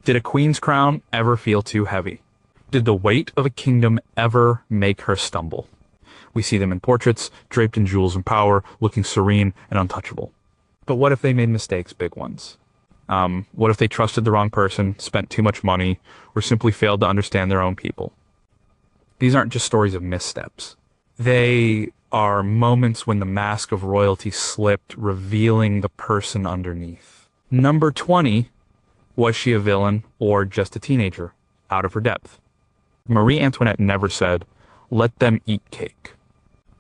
Did a queen's crown ever feel too heavy? Did the weight of a kingdom ever make her stumble? We see them in portraits, draped in jewels and power, looking serene and untouchable. But what if they made mistakes, big ones? What if they trusted the wrong person, spent too much money, or simply failed to understand their own people? These aren't just stories of missteps. They are moments when the mask of royalty slipped, revealing the person underneath. Number 20, was she a villain or just a teenager, out of her depth? Marie Antoinette never said, "Let them eat cake."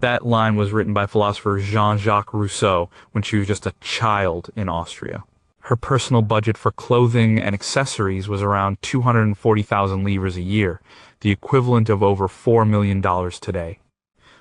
That line was written by philosopher Jean-Jacques Rousseau when she was just a child in Austria. Her personal budget for clothing and accessories was around 240,000 livres a year, the equivalent of over $4 million today.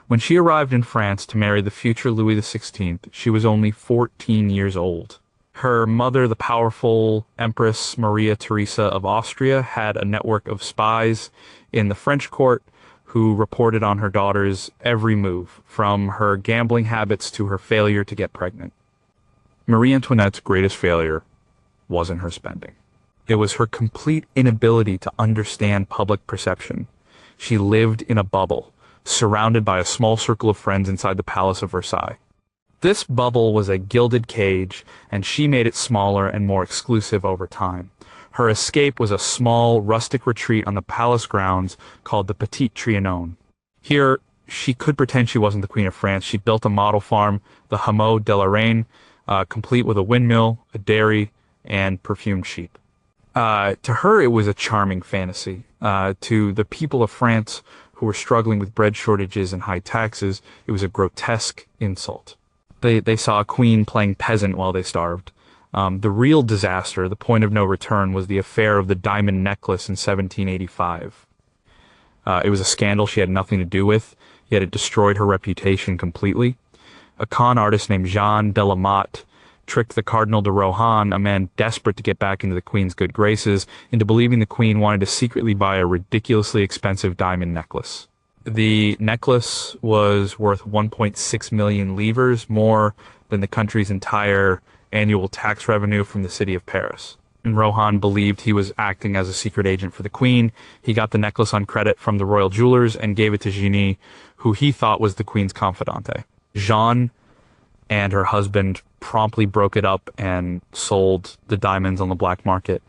When she arrived in France to marry the future Louis XVI, she was only 14 years old. Her mother, the powerful Empress Maria Theresa of Austria, had a network of spies in the French court who reported on her daughter's every move, from her gambling habits to her failure to get pregnant. Marie Antoinette's greatest failure wasn't her spending. It was her complete inability to understand public perception. She lived in a bubble, surrounded by a small circle of friends inside the Palace of Versailles. This bubble was a gilded cage, and she made it smaller and more exclusive over time. Her escape was a small, rustic retreat on the palace grounds called the Petit Trianon. Here, she could pretend she wasn't the Queen of France. She built a model farm, the Hameau de la Reine, complete with a windmill, a dairy, and perfumed sheep. To her, it was a charming fantasy. To the people of France who were struggling with bread shortages and high taxes, it was a grotesque insult. They saw a queen playing peasant while they starved. The real disaster, the point of no return, was the affair of the diamond necklace in 1785. It was a scandal she had nothing to do with, yet it destroyed her reputation completely. A con artist named Jean de la Motte tricked the Cardinal de Rohan, a man desperate to get back into the Queen's good graces, into believing the Queen wanted to secretly buy a ridiculously expensive diamond necklace. The necklace was worth 1.6 million livres, more than the country's entire annual tax revenue from the city of Paris. And Rohan believed he was acting as a secret agent for the Queen. He got the necklace on credit from the royal jewelers and gave it to Jeanne, who he thought was the Queen's confidante. Jeanne and her husband promptly broke it up and sold the diamonds on the black market.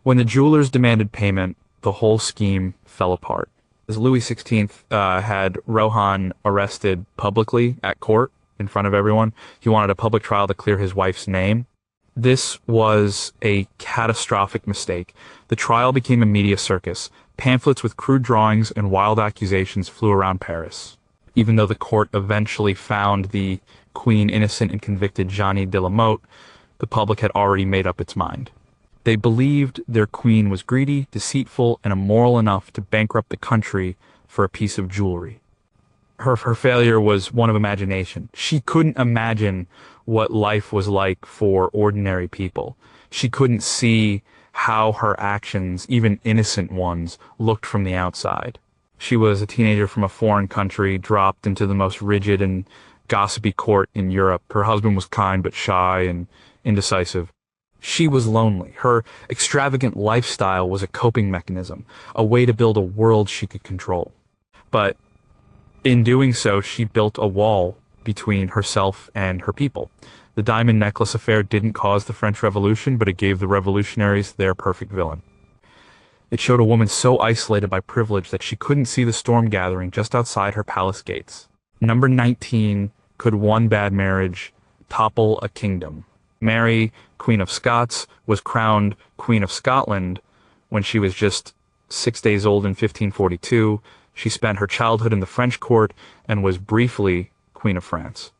When the jewelers demanded payment, the whole scheme fell apart. As Louis XVI had Rohan arrested publicly at court in front of everyone, he wanted a public trial to clear his wife's name. This was a catastrophic mistake. The trial became a media circus. Pamphlets with crude drawings and wild accusations flew around Paris. Even though the court eventually found the Queen innocent and convicted Jeanne de la Motte, the public had already made up its mind. They believed their queen was greedy, deceitful, and immoral enough to bankrupt the country for a piece of jewelry. Her failure was one of imagination. She couldn't imagine what life was like for ordinary people. She couldn't see how her actions, even innocent ones, looked from the outside. She was a teenager from a foreign country, dropped into the most rigid and gossipy court in Europe. Her husband was kind but shy and indecisive. She was lonely. Her extravagant lifestyle was a coping mechanism, a way to build a world she could control. But in doing so, she built a wall between herself and her people. The diamond necklace affair didn't cause the French Revolution, but it gave the revolutionaries their perfect villain. It showed a woman so isolated by privilege that she couldn't see the storm gathering just outside her palace gates. Number 19, could one bad marriage topple a kingdom? Mary, Queen of Scots, was crowned Queen of Scotland when she was just 6 days old in 1542. She spent her childhood in the French court and was briefly Queen of France.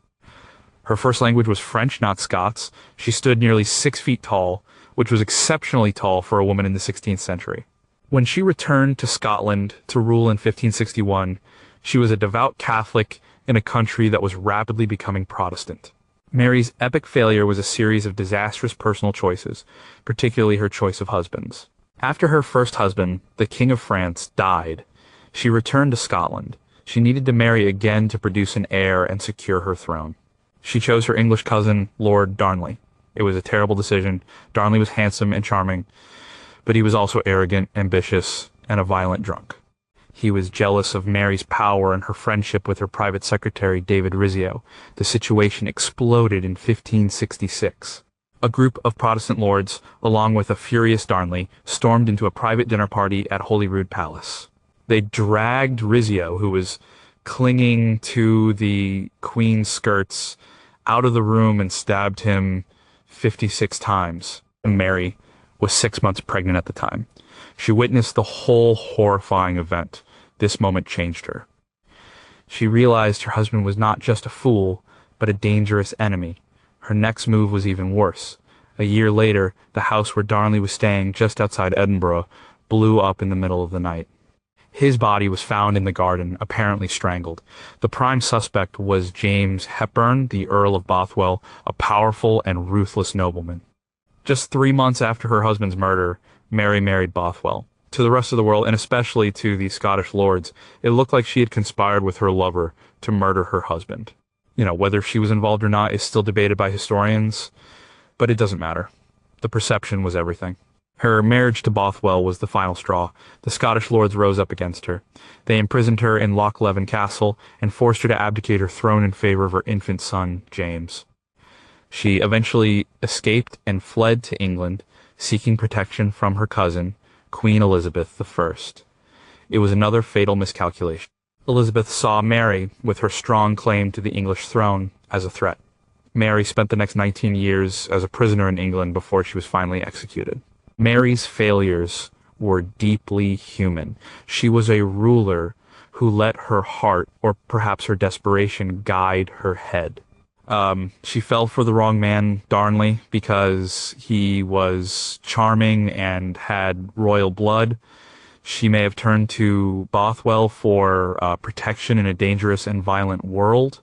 Her first language was French, not Scots. She stood nearly 6 feet tall, which was exceptionally tall for a woman in the 16th century. When she returned to Scotland to rule in 1561, she was a devout Catholic in a country that was rapidly becoming Protestant. Mary's epic failure was a series of disastrous personal choices, particularly her choice of husbands. After her first husband, the King of France, died, she returned to Scotland. She needed to marry again to produce an heir and secure her throne. She chose her English cousin, Lord Darnley. It was a terrible decision. Darnley was handsome and charming, but he was also arrogant, ambitious, and a violent drunk. He was jealous of Mary's power and her friendship with her private secretary, David Rizzio. The situation exploded in 1566. A group of Protestant lords, along with a furious Darnley, stormed into a private dinner party at Holyrood Palace. They dragged Rizzio, who was clinging to the Queen's skirts, out of the room and stabbed him 56 times. Mary was 6 months pregnant at the time. She witnessed the whole horrifying event. This moment changed her. She realized her husband was not just a fool, but a dangerous enemy. Her next move was even worse. A year later, the house where Darnley was staying just outside Edinburgh blew up in the middle of the night. His body was found in the garden, apparently strangled. The prime suspect was James Hepburn, the Earl of Bothwell, a powerful and ruthless nobleman. Just 3 months after her husband's murder, Mary married Bothwell. To the rest of the world, and especially to the Scottish lords, it looked like she had conspired with her lover to murder her husband. Whether she was involved or not is still debated by historians, but it doesn't matter. The perception was everything. Her marriage to Bothwell was the final straw. The Scottish lords rose up against her. They imprisoned her in Loch Leven Castle and forced her to abdicate her throne in favor of her infant son, James. She eventually escaped and fled to England, seeking protection from her cousin, Queen Elizabeth I. It was another fatal miscalculation. Elizabeth saw Mary, with her strong claim to the English throne, as a threat. Mary spent the next 19 years as a prisoner in England before she was finally executed. Mary's failures were deeply human. She was a ruler who let her heart, or perhaps her desperation, guide her head. She fell for the wrong man, Darnley, because he was charming and had royal blood. She may have turned to Bothwell for protection in a dangerous and violent world.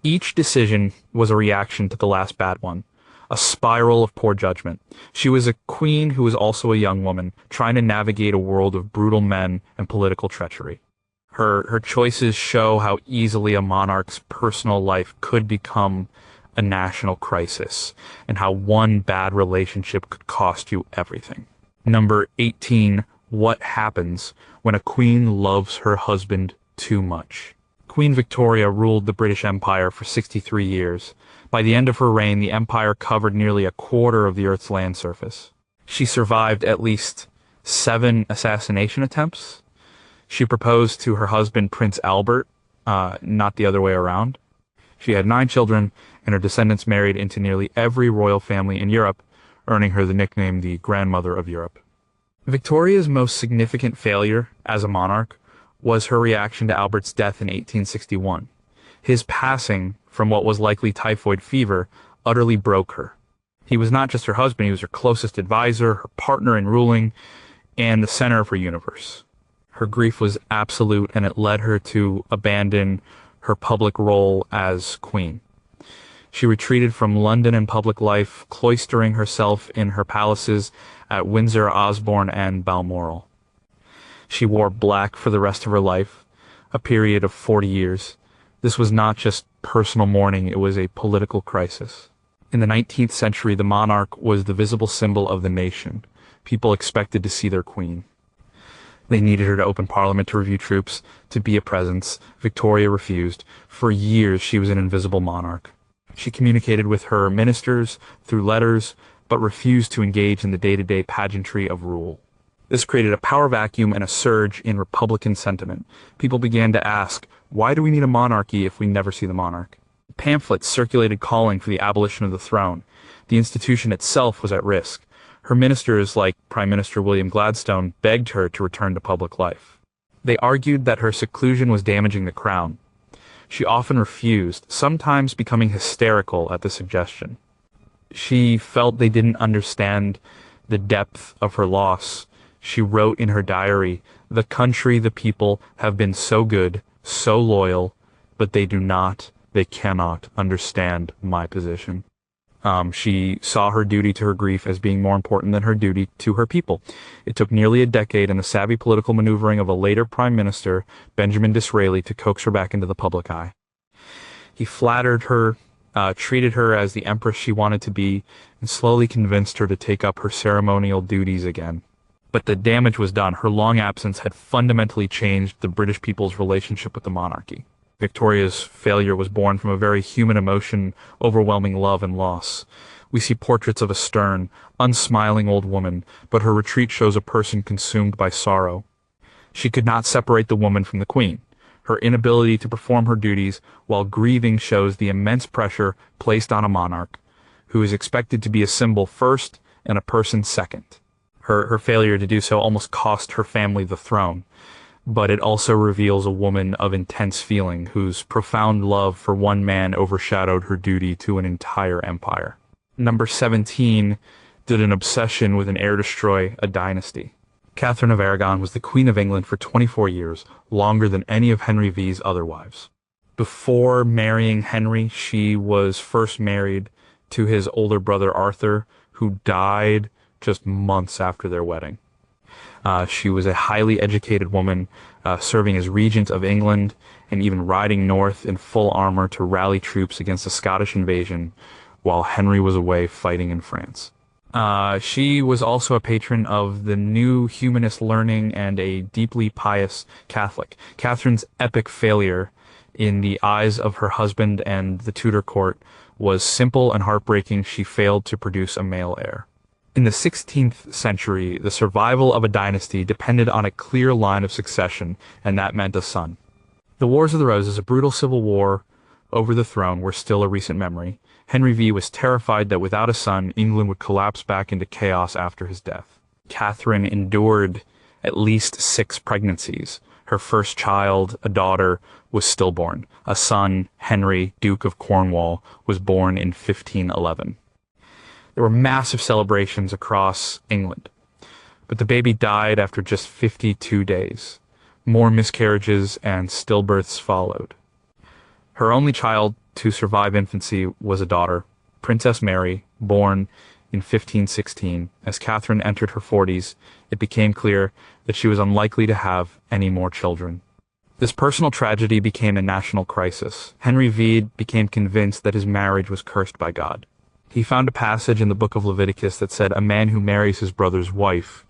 Each decision was a reaction to the last bad one, a spiral of poor judgment. She was a queen who was also a young woman, trying to navigate a world of brutal men and political treachery. Her choices show how easily a monarch's personal life could become a national crisis, and how one bad relationship could cost you everything. Number 18, what happens when a queen loves her husband too much? Queen Victoria ruled the British Empire for 63 years. By the end of her reign, the empire covered nearly a quarter of the Earth's land surface. She survived at least 7 assassination attempts. She proposed to her husband, Prince Albert, not the other way around. She had 9 children, and her descendants married into nearly every royal family in Europe, earning her the nickname the Grandmother of Europe. Victoria's most significant failure as a monarch was her reaction to Albert's death in 1861. His passing from what was likely typhoid fever utterly broke her. He was not just her husband, he was her closest advisor, her partner in ruling, and the center of her universe. Her grief was absolute, and it led her to abandon her public role as queen. She retreated from London and public life, cloistering herself in her palaces at Windsor, Osborne, and Balmoral. She wore black for the rest of her life, a period of 40 years. This was not just personal mourning, it was a political crisis. In the 19th century, the monarch was the visible symbol of the nation. People expected to see their queen. They needed her to open parliament, to review troops, to be a presence. Victoria refused. For years, she was an invisible monarch. She communicated with her ministers through letters, but refused to engage in the day-to-day pageantry of rule. This created a power vacuum and a surge in Republican sentiment. People began to ask, why do we need a monarchy if we never see the monarch? Pamphlets circulated calling for the abolition of the throne. The institution itself was at risk. Her ministers, like Prime Minister William Gladstone, begged her to return to public life. They argued that her seclusion was damaging the crown. She often refused, sometimes becoming hysterical at the suggestion. She felt they didn't understand the depth of her loss. She wrote in her diary, "The country, the people have been so good, so loyal, but they cannot understand my position." She saw her duty to her grief as being more important than her duty to her people. It took nearly a decade and the savvy political maneuvering of a later Prime Minister, Benjamin Disraeli, to coax her back into the public eye. He flattered her, treated her as the empress she wanted to be, and slowly convinced her to take up her ceremonial duties again. But the damage was done. Her long absence had fundamentally changed the British people's relationship with the monarchy. Victoria's failure was born from a very human emotion, overwhelming love and loss. We see portraits of a stern, unsmiling old woman, but her retreat shows a person consumed by sorrow. She could not separate the woman from the queen. Her inability to perform her duties while grieving shows the immense pressure placed on a monarch, who is expected to be a symbol first and a person second. Her failure to do so almost cost her family the throne, but it also reveals a woman of intense feeling whose profound love for one man overshadowed her duty to an entire empire. Number 17 did an obsession with an heir destroy a dynasty. Catherine of Aragon was the Queen of England for 24 years, longer than any of Henry V's other wives. Before marrying Henry, she was first married to his older brother Arthur, who died just months after their wedding. She was a highly educated woman, serving as regent of England and even riding north in full armor to rally troops against the Scottish invasion while Henry was away fighting in France. She was also a patron of the new humanist learning and a deeply pious Catholic. Catherine's epic failure in the eyes of her husband and the Tudor court was simple and heartbreaking. She failed to produce a male heir. In the 16th century, the survival of a dynasty depended on a clear line of succession, and that meant a son. The Wars of the Roses, a brutal civil war over the throne, were still a recent memory. Henry V was terrified that without a son, England would collapse back into chaos after his death. Catherine endured at least 6 pregnancies. Her first child, a daughter, was stillborn. A son, Henry, Duke of Cornwall, was born in 1511. There were massive celebrations across England, but the baby died after just 52 days. More miscarriages and stillbirths followed. Her only child to survive infancy was a daughter, Princess Mary, born in 1516. As Catherine entered her 40s, it became clear that she was unlikely to have any more children. This personal tragedy became a national crisis. Henry V became convinced that his marriage was cursed by God. He found a passage in the book of Leviticus that said, "A man who marries his brother's wife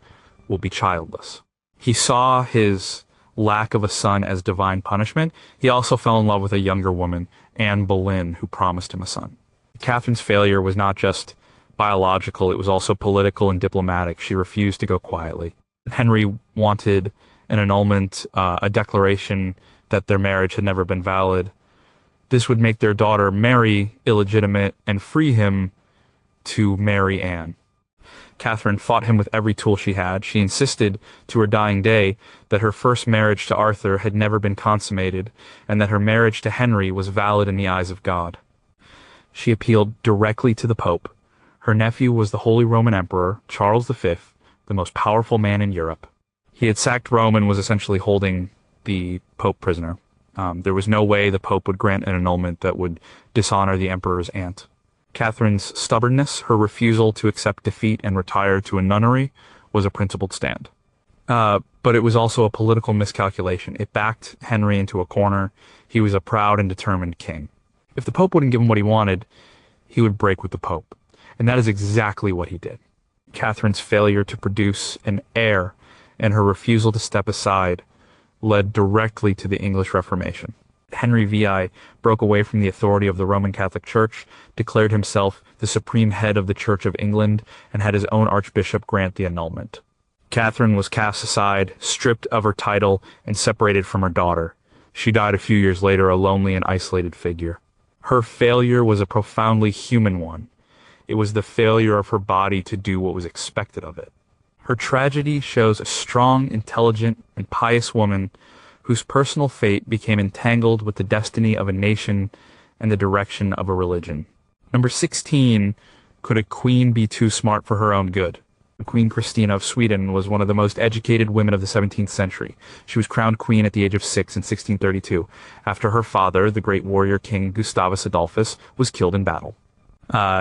will be childless." He saw his lack of a son as divine punishment. He also fell in love with a younger woman, Anne Boleyn, who promised him a son. Catherine's failure was not just biological, it was also political and diplomatic. She refused to go quietly. Henry wanted an annulment, a declaration that their marriage had never been valid. This would make their daughter Mary illegitimate and free him to marry Anne. Catherine fought him with every tool she had. She insisted to her dying day that her first marriage to Arthur had never been consummated and that her marriage to Henry was valid in the eyes of God. She appealed directly to the Pope. Her nephew was the Holy Roman Emperor, Charles V, the most powerful man in Europe. He had sacked Rome and was essentially holding the Pope prisoner. There was no way the Pope would grant an annulment that would dishonor the Emperor's aunt. Catherine's stubbornness, her refusal to accept defeat and retire to a nunnery, was a principled stand. But it was also a political miscalculation. It backed Henry into a corner. He was a proud and determined king. If the Pope wouldn't give him what he wanted, he would break with the Pope. And that is exactly what he did. Catherine's failure to produce an heir and her refusal to step aside led directly to the English Reformation. Henry VI broke away from the authority of the Roman Catholic Church, declared himself the supreme head of the Church of England, and had his own archbishop grant the annulment. Catherine was cast aside, stripped of her title, and separated from her daughter. She died a few years later, a lonely and isolated figure. Her failure was a profoundly human one. It was the failure of her body to do what was expected of it. Her tragedy shows a strong, intelligent, and pious woman whose personal fate became entangled with the destiny of a nation and the direction of a religion. Number 16, could a queen be too smart for her own good? Queen Christina of Sweden was one of the most educated women of the 17th century. She was crowned queen at the age of 6 in 1632, after her father, the great warrior king Gustavus Adolphus, was killed in battle.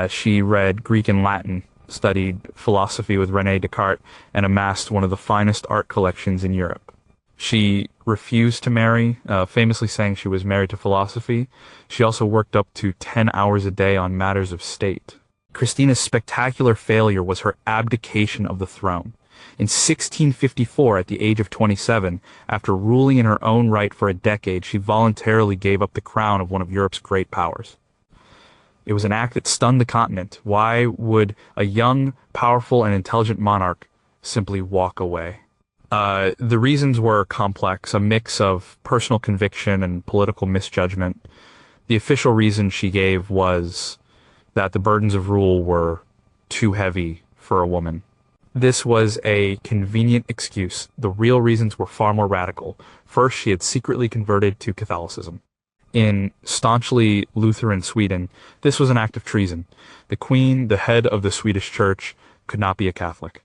She read Greek and Latin, studied philosophy with René Descartes, and amassed one of the finest art collections in Europe. She refused to marry, famously saying she was married to philosophy. She also worked up to 10 hours a day on matters of state. Christina's spectacular failure was her abdication of the throne. In 1654, at the age of 27, after ruling in her own right for a decade, she voluntarily gave up the crown of one of Europe's great powers. It was an act that stunned the continent. Why would a young, powerful, and intelligent monarch simply walk away? The reasons were complex, a mix of personal conviction and political misjudgment. The official reason she gave was that the burdens of rule were too heavy for a woman. This was a convenient excuse. The real reasons were far more radical. First, she had secretly converted to Catholicism. In staunchly Lutheran Sweden, this was an act of treason. The queen, the head of the Swedish church, could not be a Catholic.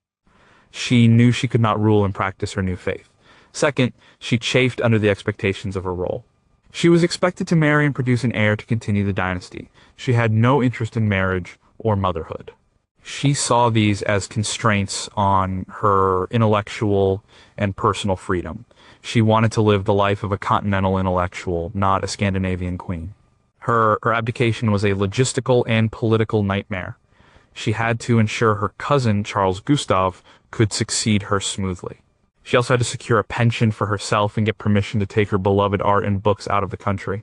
She knew she could not rule and practice her new faith. Second, she chafed under the expectations of her role. She was expected to marry and produce an heir to continue the dynasty. She had no interest in marriage or motherhood. She saw these as constraints on her intellectual and personal freedom. She wanted to live the life of a continental intellectual, not a Scandinavian queen. Her abdication was a logistical and political nightmare. She had to ensure her cousin, Charles Gustav, could succeed her smoothly. She also had to secure a pension for herself and get permission to take her beloved art and books out of the country.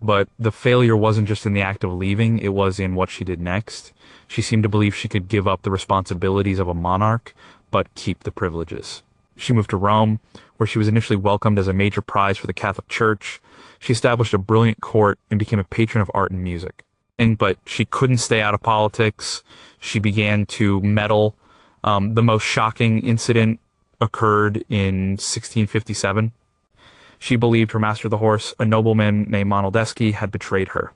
But the failure wasn't just in the act of leaving, it was in what she did next. She seemed to believe she could give up the responsibilities of a monarch, but keep the privileges. She moved to Rome, where she was initially welcomed as a major prize for the Catholic Church. She established a brilliant court and became a patron of art and music. But she couldn't stay out of politics. She began to meddle. The most shocking incident occurred in 1657. She believed her master of the horse, a nobleman named Monaldeschi, had betrayed her.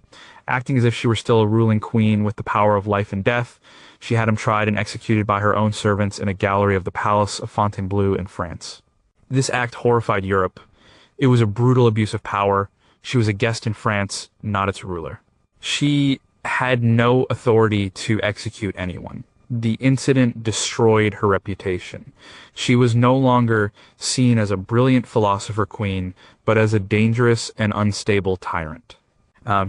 Acting as if she were still a ruling queen with the power of life and death, she had him tried and executed by her own servants in a gallery of the Palace of Fontainebleau in France. This act horrified Europe. It was a brutal abuse of power. She was a guest in France, not its ruler. She had no authority to execute anyone. The incident destroyed her reputation. She was no longer seen as a brilliant philosopher queen, but as a dangerous and unstable tyrant.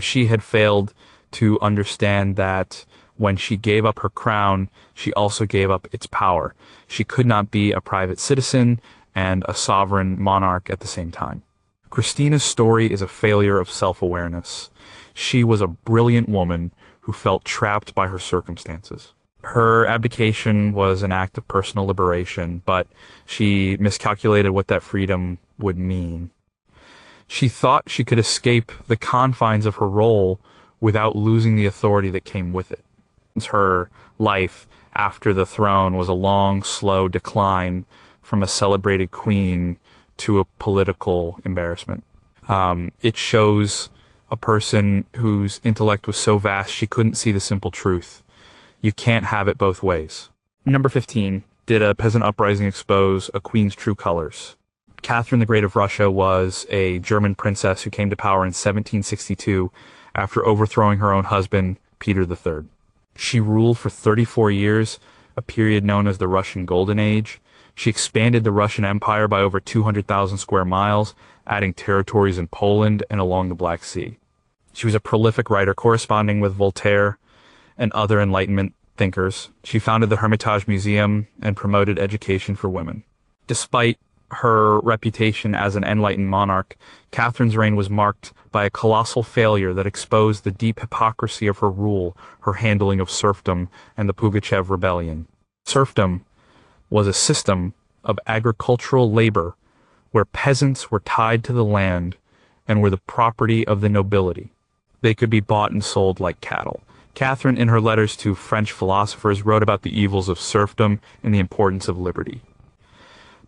She had failed to understand that when she gave up her crown, she also gave up its power. She could not be a private citizen and a sovereign monarch at the same time. Christina's story is a failure of self-awareness. She was a brilliant woman who felt trapped by her circumstances. Her abdication was an act of personal liberation, but she miscalculated what that freedom would mean. She thought she could escape the confines of her role without losing the authority that came with it. Her life after the throne was a long, slow decline from a celebrated queen to a political embarrassment. It shows a person whose intellect was so vast she couldn't see the simple truth. You can't have it both ways. Number 15. Did a peasant uprising expose a queen's true colors? Catherine the Great of Russia was a German princess who came to power in 1762 after overthrowing her own husband, Peter III. She ruled for 34 years, a period known as the Russian Golden Age. She expanded the Russian Empire by over 200,000 square miles, adding territories in Poland and along the Black Sea. She was a prolific writer, corresponding with Voltaire and other Enlightenment thinkers. She founded the Hermitage Museum and promoted education for women. Despite her reputation as an enlightened monarch, Catherine's reign was marked by a colossal failure that exposed the deep hypocrisy of her rule, her handling of serfdom, and the Pugachev Rebellion. Serfdom was a system of agricultural labor where peasants were tied to the land and were the property of the nobility. They could be bought and sold like cattle. Catherine, in her letters to French philosophers, wrote about the evils of serfdom and the importance of liberty.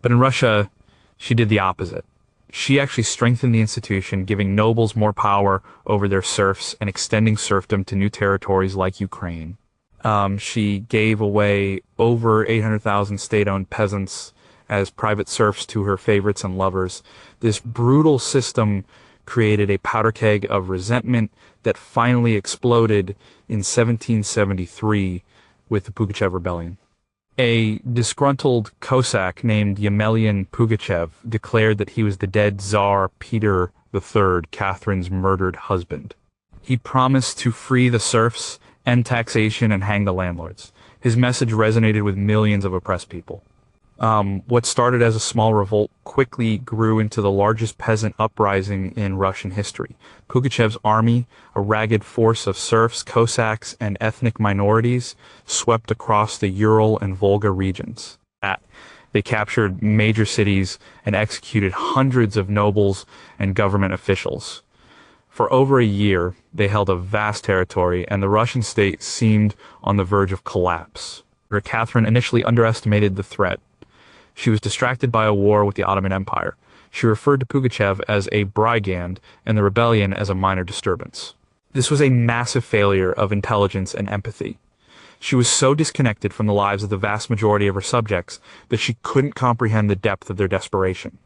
But in Russia, she did the opposite. She actually strengthened the institution, giving nobles more power over their serfs and extending serfdom to new territories like Ukraine. She gave away over 800,000 state-owned peasants as private serfs to her favorites and lovers. This brutal system created a powder keg of resentment that finally exploded in 1773 with the Pugachev Rebellion. A disgruntled Cossack named Yemelyan Pugachev declared that he was the dead Tsar Peter III, Catherine's murdered husband. He promised to free the serfs, end taxation, and hang the landlords. His message resonated with millions of oppressed people. What started as a small revolt quickly grew into the largest peasant uprising in Russian history. Pugachev's army, a ragged force of serfs, Cossacks, and ethnic minorities, swept across the Ural and Volga regions. They captured major cities and executed hundreds of nobles and government officials. For over a year, they held a vast territory, and the Russian state seemed on the verge of collapse. Catherine initially underestimated the threat. She was distracted by a war with the Ottoman Empire. She referred to Pugachev as a brigand and the rebellion as a minor disturbance. This was a massive failure of intelligence and empathy. She was so disconnected from the lives of the vast majority of her subjects that she couldn't comprehend the depth of their desperation.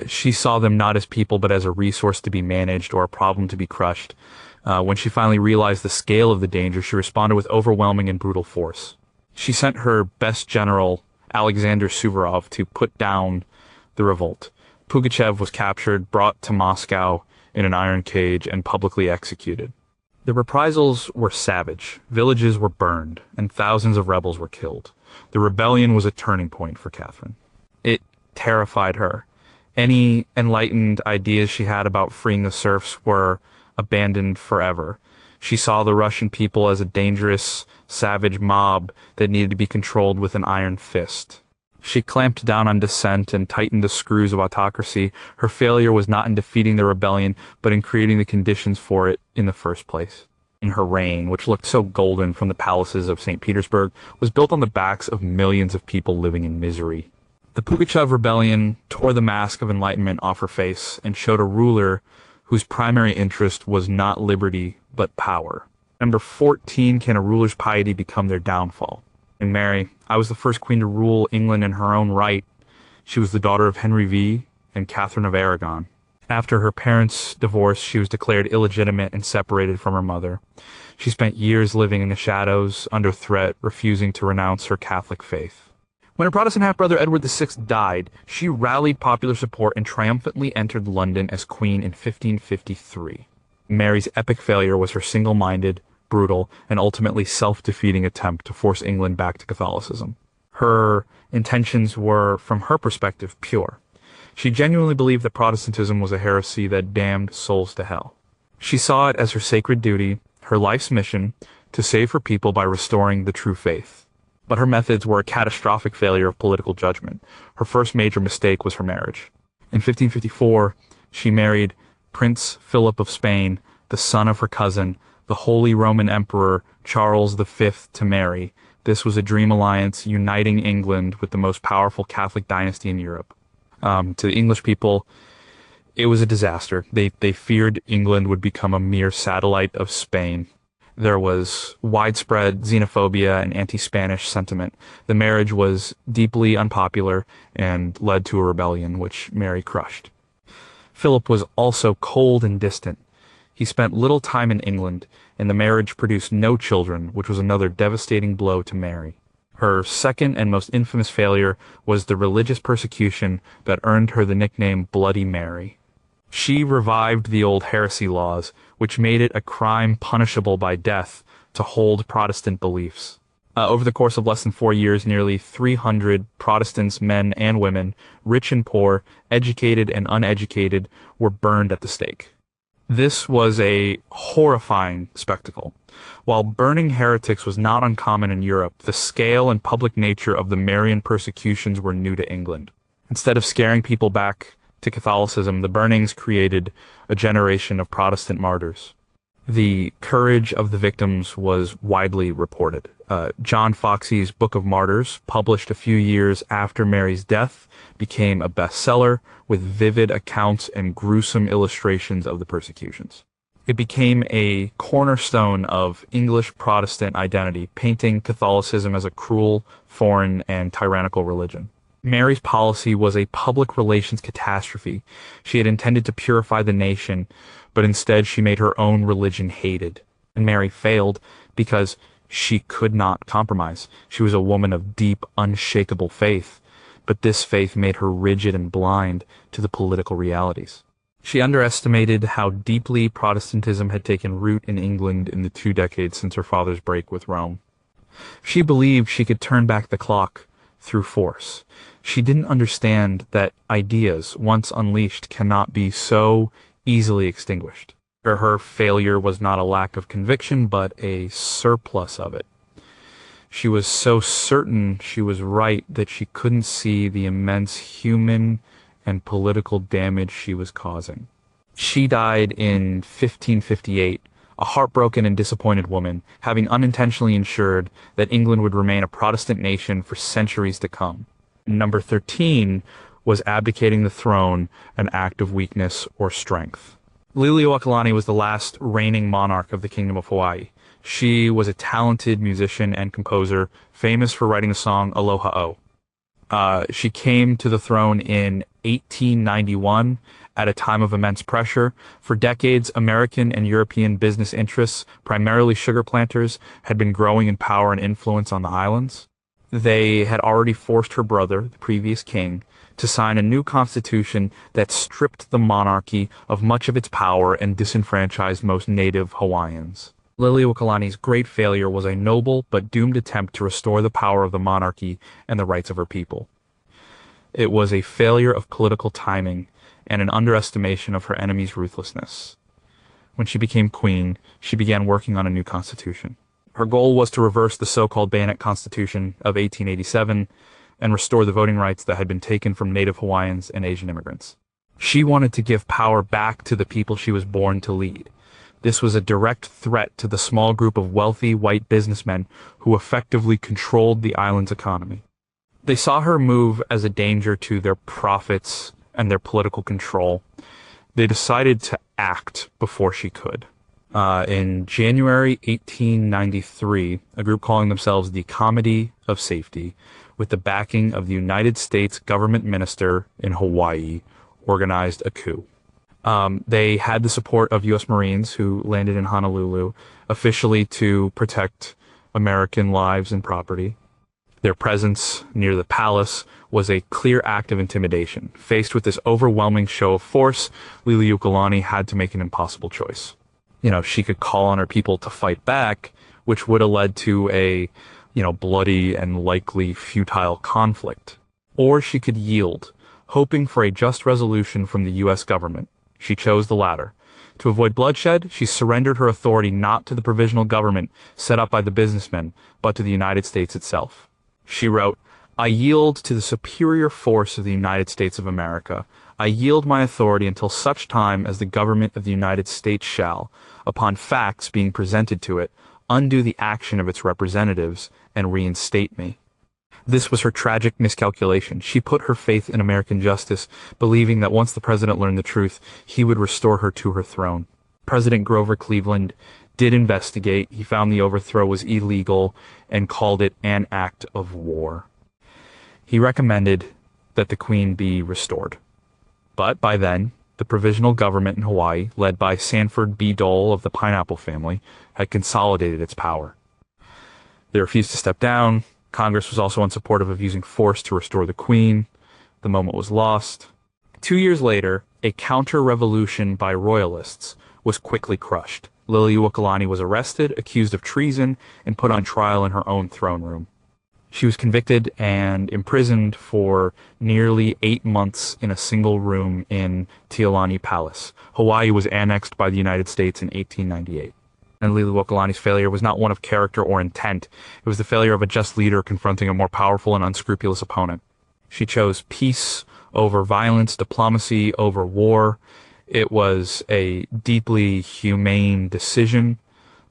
She saw them not as people but as a resource to be managed or a problem to be crushed. When she finally realized the scale of the danger, she responded with overwhelming and brutal force. She sent her best general, Alexander Suvorov, to put down the revolt. Pugachev was captured, brought to Moscow in an iron cage, and publicly executed. The reprisals were savage. Villages were burned, and thousands of rebels were killed. The rebellion was a turning point for Catherine. It terrified her. Any enlightened ideas she had about freeing the serfs were abandoned forever. She saw the Russian people as a dangerous, savage mob that needed to be controlled with an iron fist. She clamped down on dissent and tightened the screws of autocracy. Her failure was not in defeating the rebellion, but in creating the conditions for it in the first place. In her reign, which looked so golden from the palaces of St. Petersburg, was built on the backs of millions of people living in misery. The Pugachev rebellion tore the mask of enlightenment off her face and showed a ruler whose primary interest was not liberty, but power. Number 14, can a ruler's piety become their downfall? And Mary, I was the first queen to rule England in her own right. She was the daughter of Henry V and Catherine of Aragon. After her parents' divorce, she was declared illegitimate and separated from her mother. She spent years living in the shadows, under threat, refusing to renounce her Catholic faith. When her Protestant half-brother Edward VI died, she rallied popular support and triumphantly entered London as queen in 1553. Mary's epic failure was her single-minded, brutal, and ultimately self-defeating attempt to force England back to Catholicism. Her intentions were, from her perspective, pure. She genuinely believed that Protestantism was a heresy that damned souls to hell. She saw it as her sacred duty, her life's mission, to save her people by restoring the true faith. But her methods were a catastrophic failure of political judgment. Her first major mistake was her marriage. In 1554, she married Prince Philip of Spain, the son of her cousin, the Holy Roman Emperor Charles V, to Mary. This was a dream alliance uniting England with the most powerful Catholic dynasty in Europe. To the English people, it was a disaster. They feared England would become a mere satellite of Spain. There was widespread xenophobia and anti-Spanish sentiment. The marriage was deeply unpopular and led to a rebellion, which Mary crushed. Philip was also cold and distant. He spent little time in England, and the marriage produced no children, which was another devastating blow to Mary. Her second and most infamous failure was the religious persecution that earned her the nickname Bloody Mary. She revived the old heresy laws, which made it a crime punishable by death to hold Protestant beliefs. Over the course of less than 4 years, nearly 300 Protestants, men and women, rich and poor, educated and uneducated, were burned at the stake. This was a horrifying spectacle. While burning heretics was not uncommon in Europe, the scale and public nature of the Marian persecutions were new to England. Instead of scaring people back to Catholicism, the burnings created a generation of Protestant martyrs. The courage of the victims was widely reported. John Foxe's Book of Martyrs, published a few years after Mary's death, became a bestseller with vivid accounts and gruesome illustrations of the persecutions. It became a cornerstone of English Protestant identity, painting Catholicism as a cruel, foreign, and tyrannical religion. Mary's policy was a public relations catastrophe. She had intended to purify the nation, but instead she made her own religion hated. And Mary failed because she could not compromise. She was a woman of deep, unshakable faith, but this faith made her rigid and blind to the political realities. She underestimated how deeply Protestantism had taken root in England in the 2 decades since her father's break with Rome. She believed she could turn back the clock, through force. She didn't understand that ideas, once unleashed, cannot be so easily extinguished. Her failure was not a lack of conviction, but a surplus of it. She was so certain she was right that she couldn't see the immense human and political damage she was causing. She died in 1558, a heartbroken and disappointed woman, having unintentionally ensured that England would remain a Protestant nation for centuries to come. Number 13 was abdicating the throne, an act of weakness or strength. Liliuokalani was the last reigning monarch of the Kingdom of Hawaii. She was a talented musician and composer, famous for writing the song Aloha O. She came to the throne in 1891 at a time of immense pressure. For decades, American and European business interests, primarily sugar planters, had been growing in power and influence on the islands. They had already forced her brother, the previous king, to sign a new constitution that stripped the monarchy of much of its power and disenfranchised most native Hawaiians. Liliuokalani's great failure was a noble but doomed attempt to restore the power of the monarchy and the rights of her people. It was a failure of political timing and an underestimation of her enemy's ruthlessness. When she became queen, she began working on a new constitution. Her goal was to reverse the so-called Bayonet Constitution of 1887 and restore the voting rights that had been taken from Native Hawaiians and Asian immigrants. She wanted to give power back to the people she was born to lead. This was a direct threat to the small group of wealthy white businessmen who effectively controlled the island's economy. They saw her move as a danger to their profits and their political control. They decided to act before she could. In January 1893, a group calling themselves the Committee of Safety, with the backing of the United States government minister in Hawaii, organized a coup. They had the support of U.S. Marines who landed in Honolulu, officially to protect American lives and property. Their presence near the palace was a clear act of intimidation. Faced with this overwhelming show of force, Liliuokalani had to make an impossible choice. She could call on her people to fight back, which would have led to a, bloody and likely futile conflict. Or she could yield, hoping for a just resolution from the U.S. government. She chose the latter. To avoid bloodshed, she surrendered her authority not to the provisional government set up by the businessmen, but to the United States itself. She wrote, "I yield to the superior force of the United States of America. I yield my authority until such time as the government of the United States shall, upon facts being presented to it, undo the action of its representatives and reinstate me." This was her tragic miscalculation. She put her faith in American justice, believing that once the president learned the truth, he would restore her to her throne. President Grover Cleveland did investigate. He found the overthrow was illegal and called it an act of war. He recommended that the queen be restored. But by then, the provisional government in Hawaii, led by Sanford B. Dole of the Pineapple family, had consolidated its power. They refused to step down. Congress was also unsupportive of using force to restore the queen. The moment was lost. 2 years later, a counter-revolution by royalists was quickly crushed. Liliuokalani was arrested, accused of treason, and put on trial in her own throne room. She was convicted and imprisoned for nearly 8 months in a single room in Tialani Palace. Hawaii was annexed by the United States in 1898. And Liliuokalani's failure was not one of character or intent. It was the failure of a just leader confronting a more powerful and unscrupulous opponent. She chose peace over violence, diplomacy over war. It was a deeply humane decision,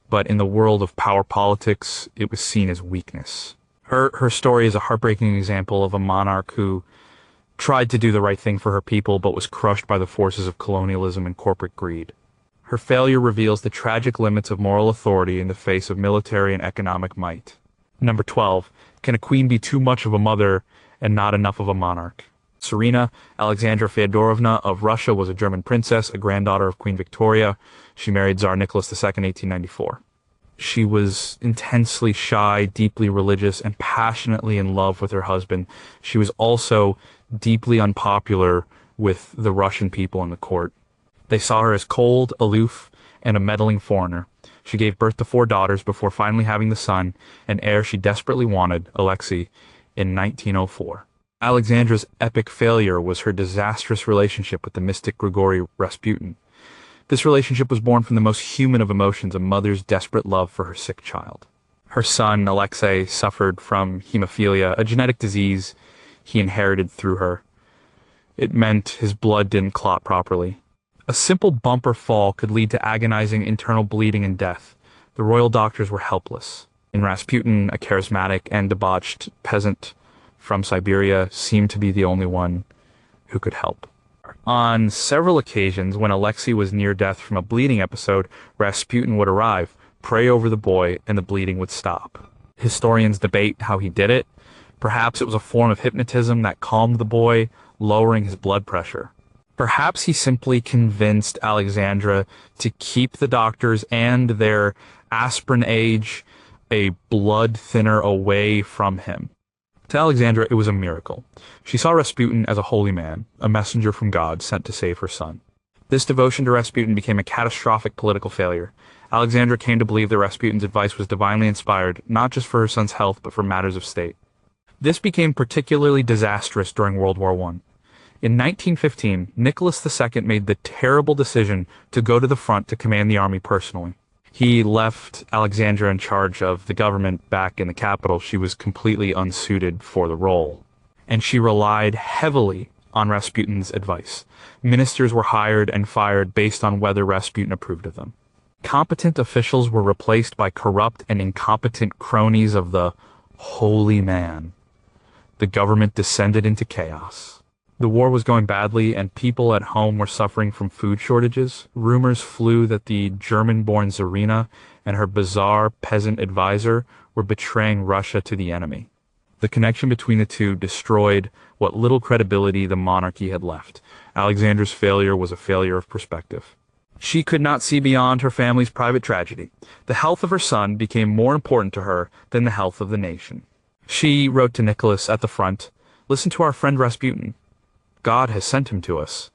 but in the world of power politics, it was seen as weakness. Her story is a heartbreaking example of a monarch who tried to do the right thing for her people, but was crushed by the forces of colonialism and corporate greed. Her failure reveals the tragic limits of moral authority in the face of military and economic might. Number 12. Can a queen be too much of a mother and not enough of a monarch? Tsarina Alexandra Feodorovna of Russia was a German princess, a granddaughter of Queen Victoria. She married Tsar Nicholas II in 1894. She was intensely shy, deeply religious, and passionately in love with her husband. She was also deeply unpopular with the Russian people in the court. They saw her as cold, aloof, and a meddling foreigner. She gave birth to 4 daughters before finally having the son, an heir she desperately wanted, Alexei, in 1904. Alexandra's epic failure was her disastrous relationship with the mystic Grigory Rasputin. This relationship was born from the most human of emotions, a mother's desperate love for her sick child. Her son, Alexei, suffered from hemophilia, a genetic disease he inherited through her. It meant his blood didn't clot properly. A simple bump or fall could lead to agonizing internal bleeding and death. The royal doctors were helpless. And Rasputin, a charismatic and debauched peasant from Siberia, seemed to be the only one who could help. On several occasions, when Alexei was near death from a bleeding episode, Rasputin would arrive, pray over the boy, and the bleeding would stop. Historians debate how he did it. Perhaps it was a form of hypnotism that calmed the boy, lowering his blood pressure. Perhaps he simply convinced Alexandra to keep the doctors and their aspirin age, a blood thinner, away from him. To Alexandra, it was a miracle. She saw Rasputin as a holy man, a messenger from God sent to save her son. This devotion to Rasputin became a catastrophic political failure. Alexandra came to believe that Rasputin's advice was divinely inspired, not just for her son's health, but for matters of state. This became particularly disastrous during World War I. In 1915, Nicholas II made the terrible decision to go to the front to command the army personally. He left Alexandra in charge of the government back in the capital. She was completely unsuited for the role, and she relied heavily on Rasputin's advice. Ministers were hired and fired based on whether Rasputin approved of them. Competent officials were replaced by corrupt and incompetent cronies of the holy man. The government descended into chaos. The war was going badly, and people at home were suffering from food shortages. Rumors flew that the German-born Tsarina and her bizarre peasant advisor were betraying Russia to the enemy. The connection between the two destroyed what little credibility the monarchy had left. Alexandra's failure was a failure of perspective. She could not see beyond her family's private tragedy. The health of her son became more important to her than the health of the nation. She wrote to Nicholas at the front, "Listen to our friend Rasputin. God has sent him to us."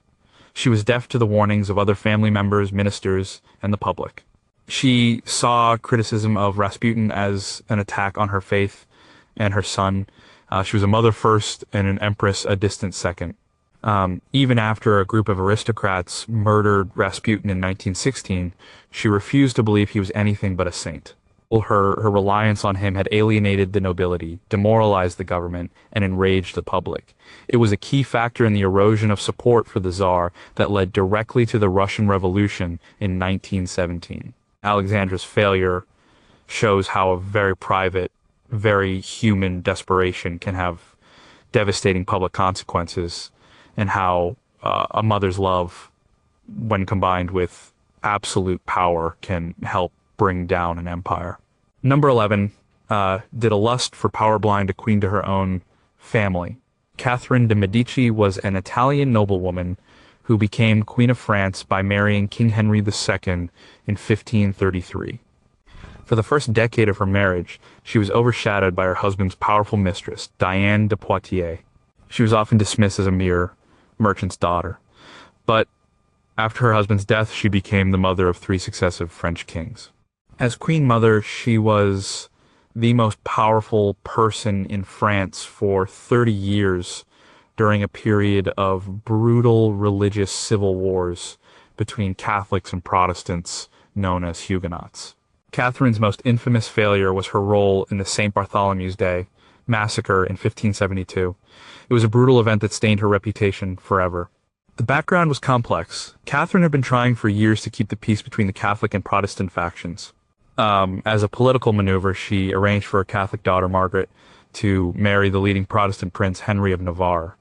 She was deaf to the warnings of other family members, ministers, and the public. She saw criticism of Rasputin as an attack on her faith and her son. She was a mother first and an empress a distant second. Even after a group of aristocrats murdered Rasputin in 1916, she refused to believe he was anything but a saint. Her reliance on him had alienated the nobility, demoralized the government, and enraged the public. It was a key factor in the erosion of support for the Tsar that led directly to the Russian Revolution in 1917. Alexandra's failure shows how a very private, very human desperation can have devastating public consequences, and how a mother's love, when combined with absolute power, can help bring down an empire. Number 11, did a lust for power blind a queen to her own family. Catherine de' Medici was an Italian noblewoman who became Queen of France by marrying King Henry II in 1533. For the first decade of her marriage, she was overshadowed by her husband's powerful mistress, Diane de Poitiers. She was often dismissed as a mere merchant's daughter. But after her husband's death, she became the mother of 3 successive French kings. As Queen Mother, she was the most powerful person in France for 30 years during a period of brutal religious civil wars between Catholics and Protestants known as Huguenots. Catherine's most infamous failure was her role in the St. Bartholomew's Day massacre in 1572. It was a brutal event that stained her reputation forever. The background was complex. Catherine had been trying for years to keep the peace between the Catholic and Protestant factions. As a political maneuver, she arranged for her Catholic daughter, Margaret, to marry the leading Protestant prince, Henry of Navarre.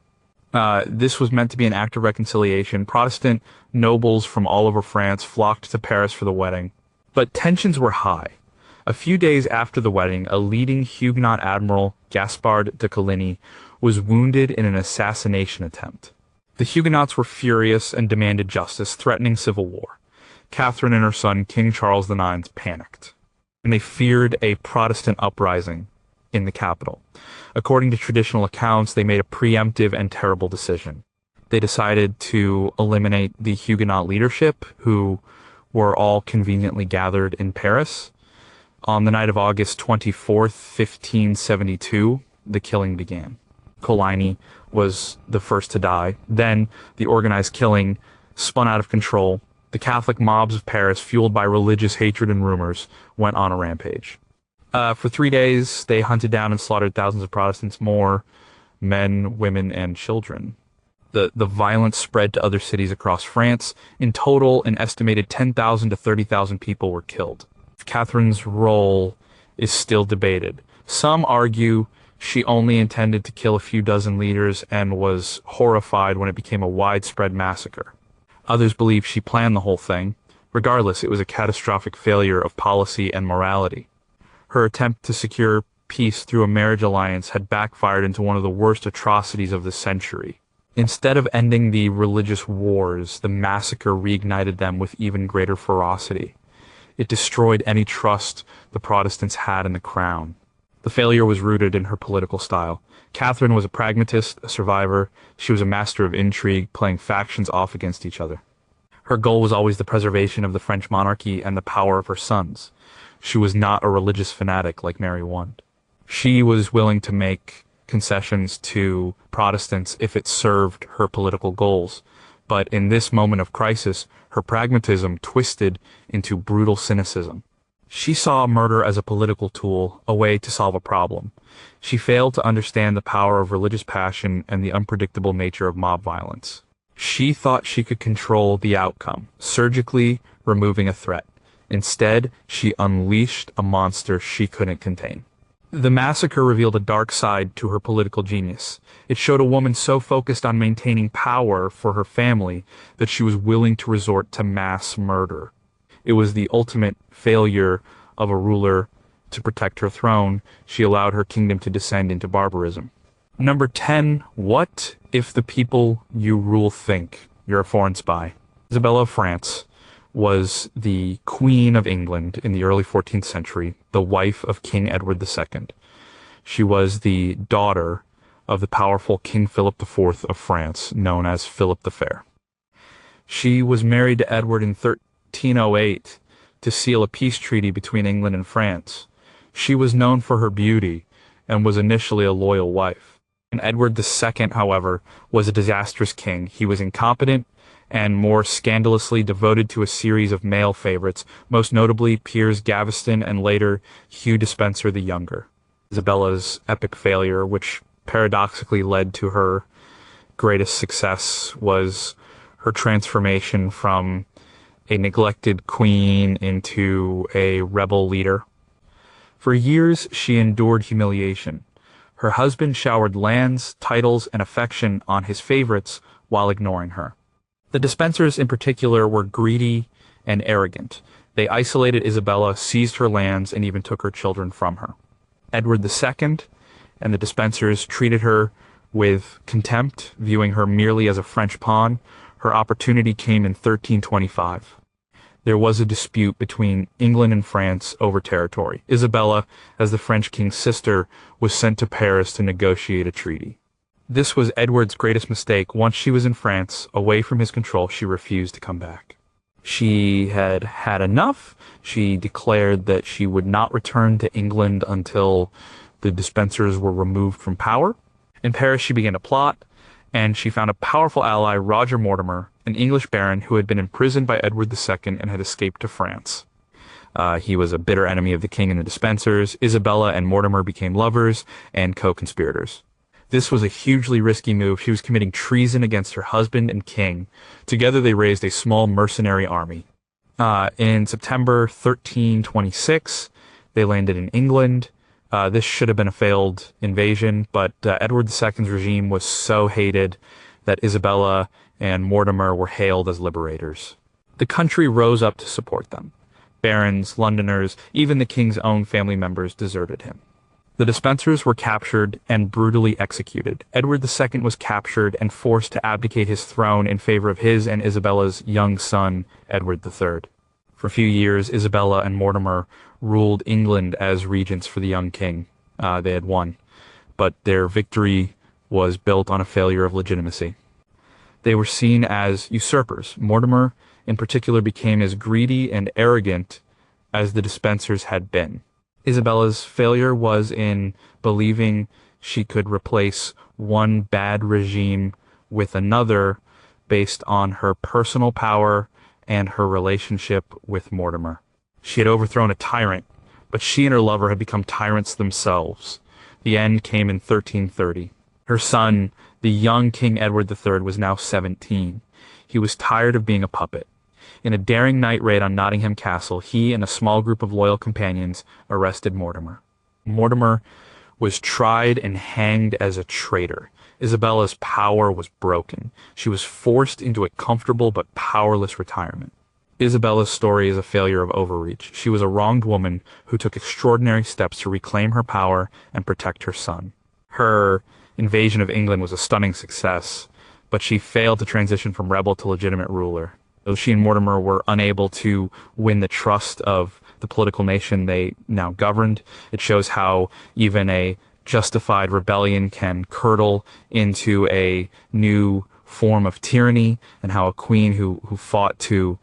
This was meant to be an act of reconciliation. Protestant nobles from all over France flocked to Paris for the wedding. But tensions were high. A few days after the wedding, a leading Huguenot admiral, Gaspard de Coligny, was wounded in an assassination attempt. The Huguenots were furious and demanded justice, threatening civil war. Catherine and her son, King Charles IX, panicked, and they feared a Protestant uprising in the capital. According to traditional accounts, they made a preemptive and terrible decision. They decided to eliminate the Huguenot leadership, who were all conveniently gathered in Paris. On the night of August 24th, 1572, the killing began. Coligny was the first to die. Then the organized killing spun out of control. The Catholic mobs of Paris, fueled by religious hatred and rumors, went on a rampage. For 3 days, they hunted down and slaughtered thousands of Protestants, more men, women, and children. The violence spread to other cities across France. In total, an estimated 10,000 to 30,000 people were killed. Catherine's role is still debated. Some argue she only intended to kill a few dozen leaders and was horrified when it became a widespread massacre. Others believe she planned the whole thing. Regardless, it was a catastrophic failure of policy and morality. Her attempt to secure peace through a marriage alliance had backfired into one of the worst atrocities of the century. Instead of ending the religious wars, the massacre reignited them with even greater ferocity. It destroyed any trust the Protestants had in the crown. The failure was rooted in her political style. Catherine was a pragmatist, a survivor. She was a master of intrigue, playing factions off against each other. Her goal was always the preservation of the French monarchy and the power of her sons. She was not a religious fanatic like Mary I. She was willing to make concessions to Protestants if it served her political goals. But in this moment of crisis, her pragmatism twisted into brutal cynicism. She saw murder as a political tool, a way to solve a problem. She failed to understand the power of religious passion and the unpredictable nature of mob violence. She thought she could control the outcome, surgically removing a threat. Instead, she unleashed a monster she couldn't contain. The massacre revealed a dark side to her political genius. It showed a woman so focused on maintaining power for her family that she was willing to resort to mass murder. It was the ultimate failure of a ruler to protect her throne. She allowed her kingdom to descend into barbarism. Number 10. What if the people you rule think you're a foreign spy? Isabella of France was the Queen of England in the early 14th century, the wife of King Edward II. She was the daughter of the powerful King Philip IV of France, known as Philip the Fair. She was married to Edward in 1308 to seal a peace treaty between England and France. She was known for her beauty and was initially a loyal wife. And Edward II, however, was a disastrous king. He was incompetent and more scandalously devoted to a series of male favorites, most notably Piers Gaveston and later Hugh Despenser the Younger. Isabella's epic failure, which paradoxically led to her greatest success, was her transformation from a neglected queen into a rebel leader. For years, she endured humiliation. Her husband showered lands, titles, and affection on his favorites while ignoring her. The Despensers in particular were greedy and arrogant. They isolated Isabella, seized her lands, and even took her children from her. Edward II and the Despensers treated her with contempt, viewing her merely as a French pawn. Her opportunity came in 1325. There was a dispute between England and France over territory. Isabella, as the French king's sister, was sent to Paris to negotiate a treaty. This was Edward's greatest mistake. Once she was in France, away from his control, she refused to come back. She had had enough. She declared that she would not return to England until the Despensers were removed from power. In Paris, she began to plot, and she found a powerful ally, Roger Mortimer, an English baron who had been imprisoned by Edward II and had escaped to France. He was a bitter enemy of the king and the Despensers. Isabella and Mortimer became lovers and co-conspirators. This was a hugely risky move. She was committing treason against her husband and king. Together they raised a small mercenary army. In September 1326, they landed in England. This should have been a failed invasion, but Edward II's regime was so hated that Isabella and Mortimer were hailed as liberators. The country rose up to support them. Barons, Londoners, even the king's own family members deserted him. The Despensers were captured and brutally executed. Edward II was captured and forced to abdicate his throne in favor of his and Isabella's young son, Edward III. For a few years, Isabella and Mortimer ruled England as regents for the young king. They had won, but their victory was built on a failure of legitimacy. They were seen as usurpers. Mortimer, in particular, became as greedy and arrogant as the Despensers had been. Isabella's failure was in believing She could replace one bad regime with another based on her personal power and her relationship with Mortimer. She had overthrown a tyrant, but she and her lover had become tyrants themselves. The end came in 1330. Her son, the young King Edward III, was now 17. He was tired of being a puppet. In a daring night raid on Nottingham Castle, he and a small group of loyal companions arrested Mortimer. Mortimer was tried and hanged as a traitor. Isabella's power was broken. She was forced into a comfortable but powerless retirement. Isabella's story is a failure of overreach. She was a wronged woman who took extraordinary steps to reclaim her power and protect her son. Her invasion of England was a stunning success, but she failed to transition from rebel to legitimate ruler. Though she and Mortimer were unable to win the trust of the political nation they now governed, it shows how even a justified rebellion can curdle into a new form of tyranny, and how a queen who fought to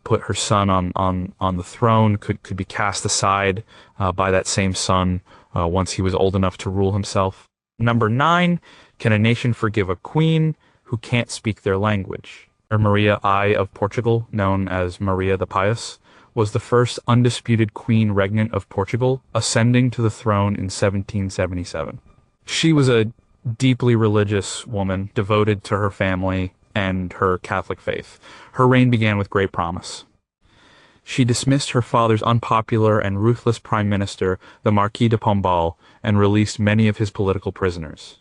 put her son on the throne could be cast aside by that same son once he was old enough to rule himself. Number 9, can a nation forgive a queen who can't speak their language? Maria I of Portugal, known as Maria the Pious, was the first undisputed queen regnant of Portugal, ascending to the throne in 1777. She was a deeply religious woman, devoted to her family and her Catholic faith. Her reign began with great promise. She dismissed her father's unpopular and ruthless prime minister, the Marquis de Pombal, and released many of his political prisoners.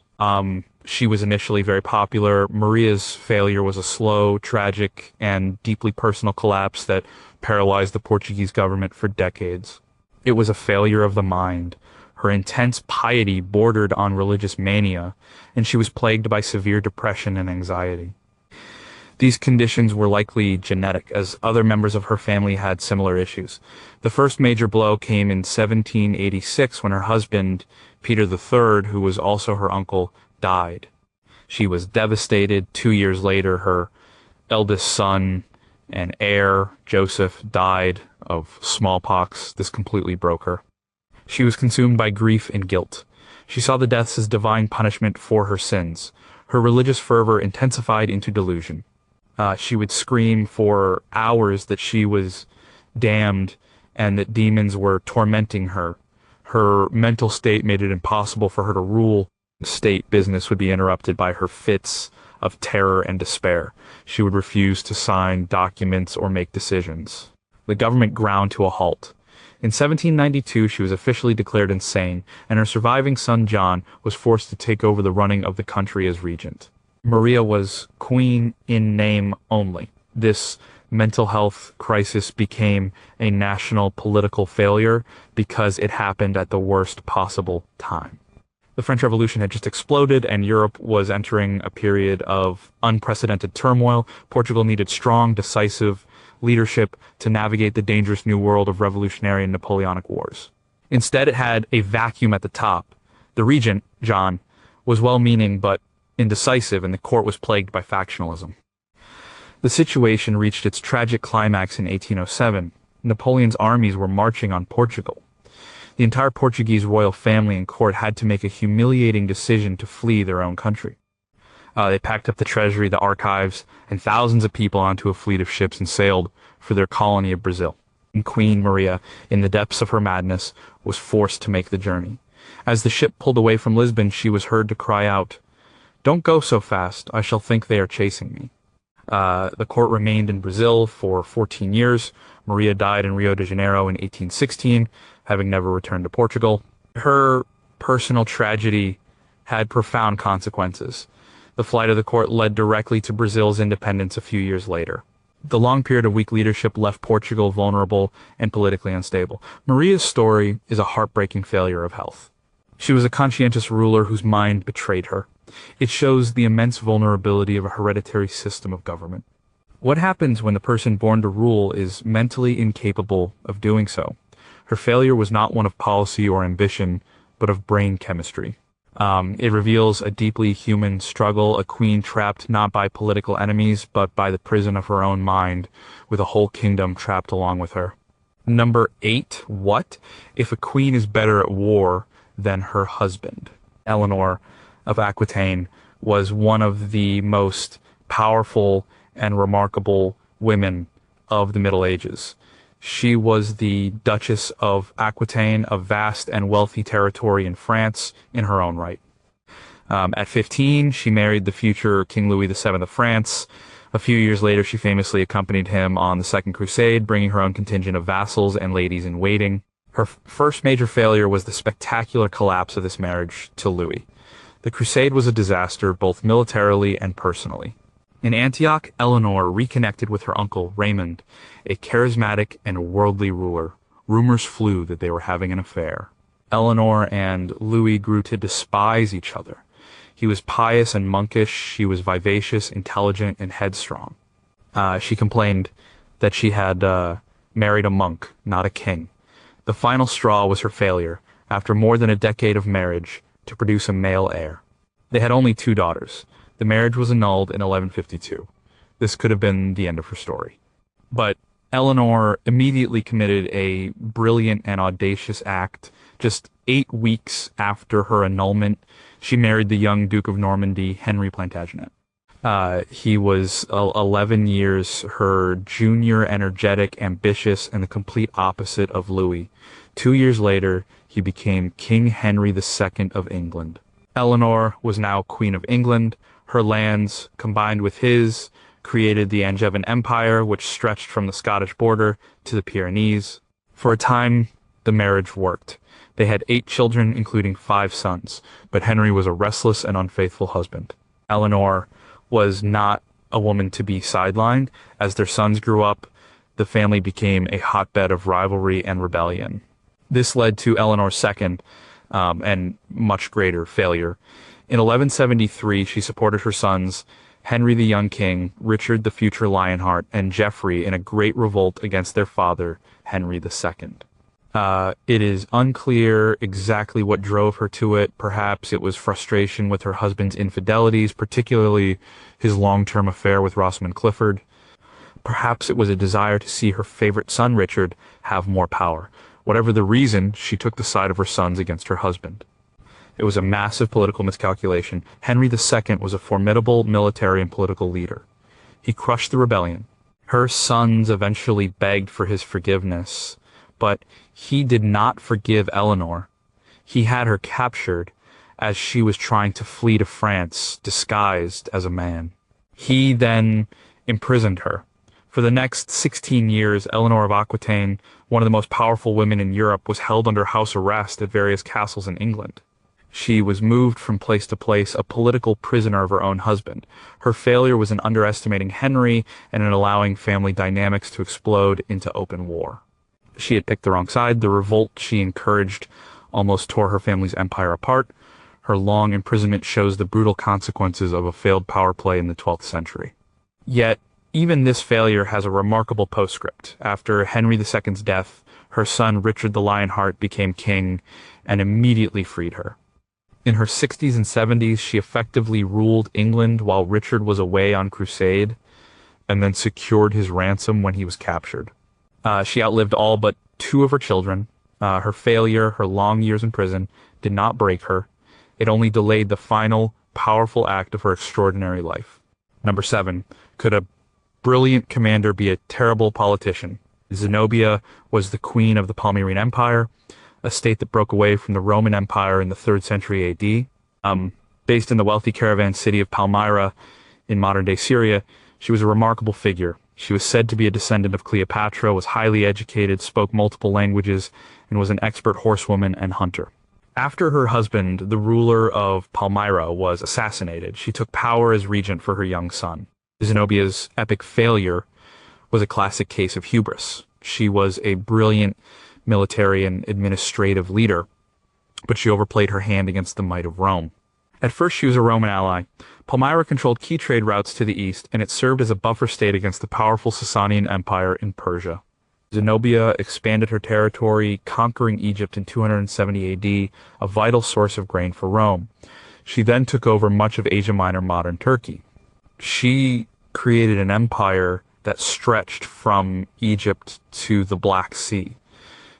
She was initially very popular. Maria's failure was a slow, tragic, and deeply personal collapse that paralyzed the Portuguese government for decades. It was a failure of the mind. Her intense piety bordered on religious mania, and she was plagued by severe depression and anxiety. These conditions were likely genetic, as other members of her family had similar issues. The first major blow came in 1786 when her husband, Peter III, who was also her uncle, died. She was devastated. 2 years later, her eldest son and heir, Joseph, died of smallpox. This completely broke her. She was consumed by grief and guilt. She saw the deaths as divine punishment for her sins. Her religious fervor intensified into delusion. She would scream for hours that she was damned and that demons were tormenting her. Her mental state made it impossible for her to rule. State business would be interrupted by her fits of terror and despair. She would refuse to sign documents or make decisions. The government ground to a halt. In 1792, she was officially declared insane, and her surviving son John was forced to take over the running of the country as regent. Maria was queen in name only. This mental health crisis became a national political failure because it happened at the worst possible time. The French Revolution had just exploded, and Europe was entering a period of unprecedented turmoil. Portugal needed strong, decisive leadership to navigate the dangerous new world of revolutionary and Napoleonic wars. Instead, it had a vacuum at the top. The regent, John, was well-meaning but indecisive, and the court was plagued by factionalism. The situation reached its tragic climax in 1807. Napoleon's armies were marching on Portugal. The entire Portuguese royal family and court had to make a humiliating decision to flee their own country. They packed up the treasury, the archives, and thousands of people onto a fleet of ships and sailed for their colony of Brazil. And Queen Maria, in the depths of her madness, was forced to make the journey. As the ship pulled away from Lisbon, she was heard to cry out, "Don't go so fast, I shall think they are chasing me." The court remained in Brazil for 14 years. Maria died in Rio de Janeiro in 1816, having never returned to Portugal. Her personal tragedy had profound consequences. The flight of the court led directly to Brazil's independence a few years later. The long period of weak leadership left Portugal vulnerable and politically unstable. Maria's story is a heartbreaking failure of health. She was a conscientious ruler whose mind betrayed her. It shows the immense vulnerability of a hereditary system of government. What happens when the person born to rule is mentally incapable of doing so? Her failure was not one of policy or ambition, but of brain chemistry. It reveals a deeply human struggle, a queen trapped not by political enemies, but by the prison of her own mind, with a whole kingdom trapped along with her. Number 8, what if a queen is better at war than her husband? Eleanor of Aquitaine was one of the most powerful and remarkable women of the Middle Ages. She was the Duchess of Aquitaine, a vast and wealthy territory in France in her own right. At 15, she married the future King Louis VII of France. A few years later, she famously accompanied him on the Second Crusade, bringing her own contingent of vassals and ladies in waiting. Her first major failure was the spectacular collapse of this marriage to Louis. The crusade was a disaster, both militarily and personally. In Antioch, Eleanor reconnected with her uncle, Raymond, a charismatic and worldly ruler. Rumors flew that they were having an affair. Eleanor and Louis grew to despise each other. He was pious and monkish. She was vivacious, intelligent, and headstrong. She complained that she had married a monk, not a king. The final straw was her failure, after more than a decade of marriage, to produce a male heir. They had only 2 daughters. The marriage was annulled in 1152. This could have been the end of her story. But Eleanor immediately committed a brilliant and audacious act. Just 8 weeks after her annulment, she married the young Duke of Normandy, Henry Plantagenet. He was 11 years her junior, energetic, ambitious, and the complete opposite of Louis. 2 years later, he became King Henry II of England. Eleanor was now Queen of England. Her lands, combined with his, created the Angevin Empire, which stretched from the Scottish border to the Pyrenees. For a time, the marriage worked. They had 8 children, including 5 sons, but Henry was a restless and unfaithful husband. Eleanor was not a woman to be sidelined. As their sons grew up, the family became a hotbed of rivalry and rebellion. This led to Eleanor's second and much greater failure. In 1173, she supported her sons, Henry the young king, Richard the future Lionheart, and Geoffrey in a great revolt against their father, Henry II. It is unclear exactly what drove her to it. Perhaps it was frustration with her husband's infidelities, particularly his long-term affair with Rosamund Clifford. Perhaps it was a desire to see her favorite son, Richard, have more power. Whatever the reason, she took the side of her sons against her husband. It was a massive political miscalculation. Henry II was a formidable military and political leader. He crushed the rebellion. Her sons eventually begged for his forgiveness, but he did not forgive Eleanor. He had her captured as she was trying to flee to France, disguised as a man. He then imprisoned her. For the next 16 years, Eleanor of Aquitaine, one of the most powerful women in Europe, was held under house arrest at various castles in England. She was moved from place to place, a political prisoner of her own husband. Her failure was in underestimating Henry and in allowing family dynamics to explode into open war. She had picked the wrong side. The revolt she encouraged almost tore her family's empire apart. Her long imprisonment shows the brutal consequences of a failed power play in the 12th century. Yet, even this failure has a remarkable postscript. After Henry II's death, her son Richard the Lionheart became king and immediately freed her. In her 60s and 70s, she effectively ruled England while Richard was away on crusade, and then secured his ransom when he was captured. She outlived all but 2 of her children. Her failure, her long years in prison, did not break her. It only delayed the final, powerful act of her extraordinary life. Number 7. Could a brilliant commander be a terrible politician? Zenobia was the queen of the Palmyrene Empire, a state that broke away from the Roman Empire in the 3rd century AD. Based in the wealthy caravan city of Palmyra in modern-day Syria, she was a remarkable figure. She was said to be a descendant of Cleopatra, was highly educated, spoke multiple languages, and was an expert horsewoman and hunter. After her husband, the ruler of Palmyra, was assassinated, she took power as regent for her young son. Zenobia's epic failure was a classic case of hubris. She was a brilliant military and administrative leader, but she overplayed her hand against the might of Rome. At first, she was a Roman ally. Palmyra controlled key trade routes to the east, and it served as a buffer state against the powerful Sasanian Empire in Persia. Zenobia expanded her territory, conquering Egypt in 270 AD, a vital source of grain for Rome. She then took over much of Asia Minor, modern Turkey. She created an empire that stretched from Egypt to the Black Sea.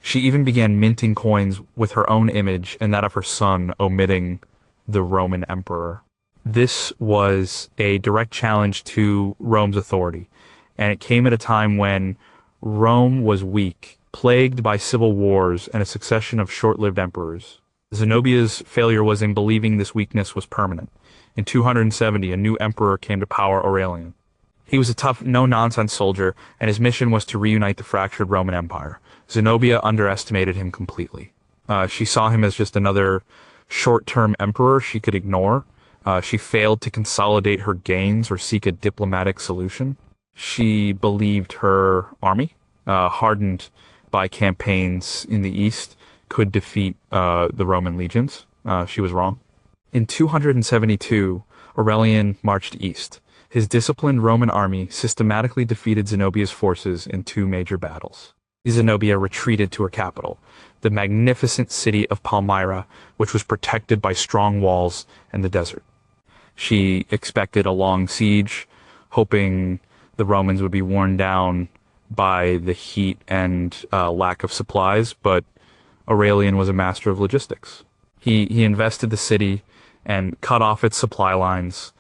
She even began minting coins with her own image and that of her son, omitting the Roman emperor. This was a direct challenge to Rome's authority, and it came at a time when Rome was weak, plagued by civil wars and a succession of short-lived emperors. Zenobia's failure was in believing this weakness was permanent. In 270, a new emperor came to power, Aurelian. He was a tough, no-nonsense soldier, and his mission was to reunite the fractured Roman Empire. Zenobia underestimated him completely. She saw him as just another short-term emperor she could ignore. She failed to consolidate her gains or seek a diplomatic solution. She believed her army, hardened by campaigns in the east, could defeat the Roman legions. She was wrong. In 272, Aurelian marched east. His disciplined Roman army systematically defeated Zenobia's forces in two major battles. Zenobia retreated to her capital, the magnificent city of Palmyra, which was protected by strong walls and the desert. She expected a long siege, hoping the Romans would be worn down by the heat and lack of supplies, but Aurelian was a master of logistics. He invested the city and cut off its supply lines.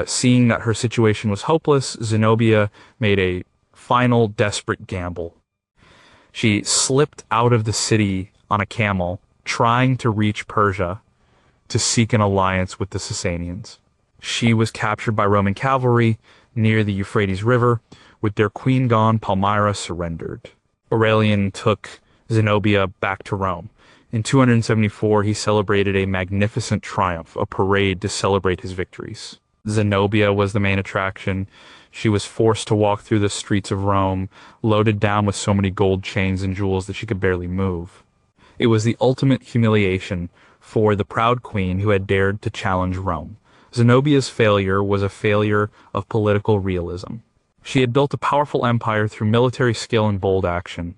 Seeing that her situation was hopeless, Zenobia made a final desperate gamble. She slipped out of the city on a camel, trying to reach Persia to seek an alliance with the Sasanians. She was captured by Roman cavalry near the Euphrates River. With their queen gone, Palmyra surrendered. Aurelian took Zenobia back to Rome. In 274, he celebrated a magnificent triumph, a parade to celebrate his victories. Zenobia was the main attraction. She was forced to walk through the streets of Rome, loaded down with so many gold chains and jewels that she could barely move. It was the ultimate humiliation for the proud queen who had dared to challenge Rome. Zenobia's failure was a failure of political realism. She had built a powerful empire through military skill and bold action,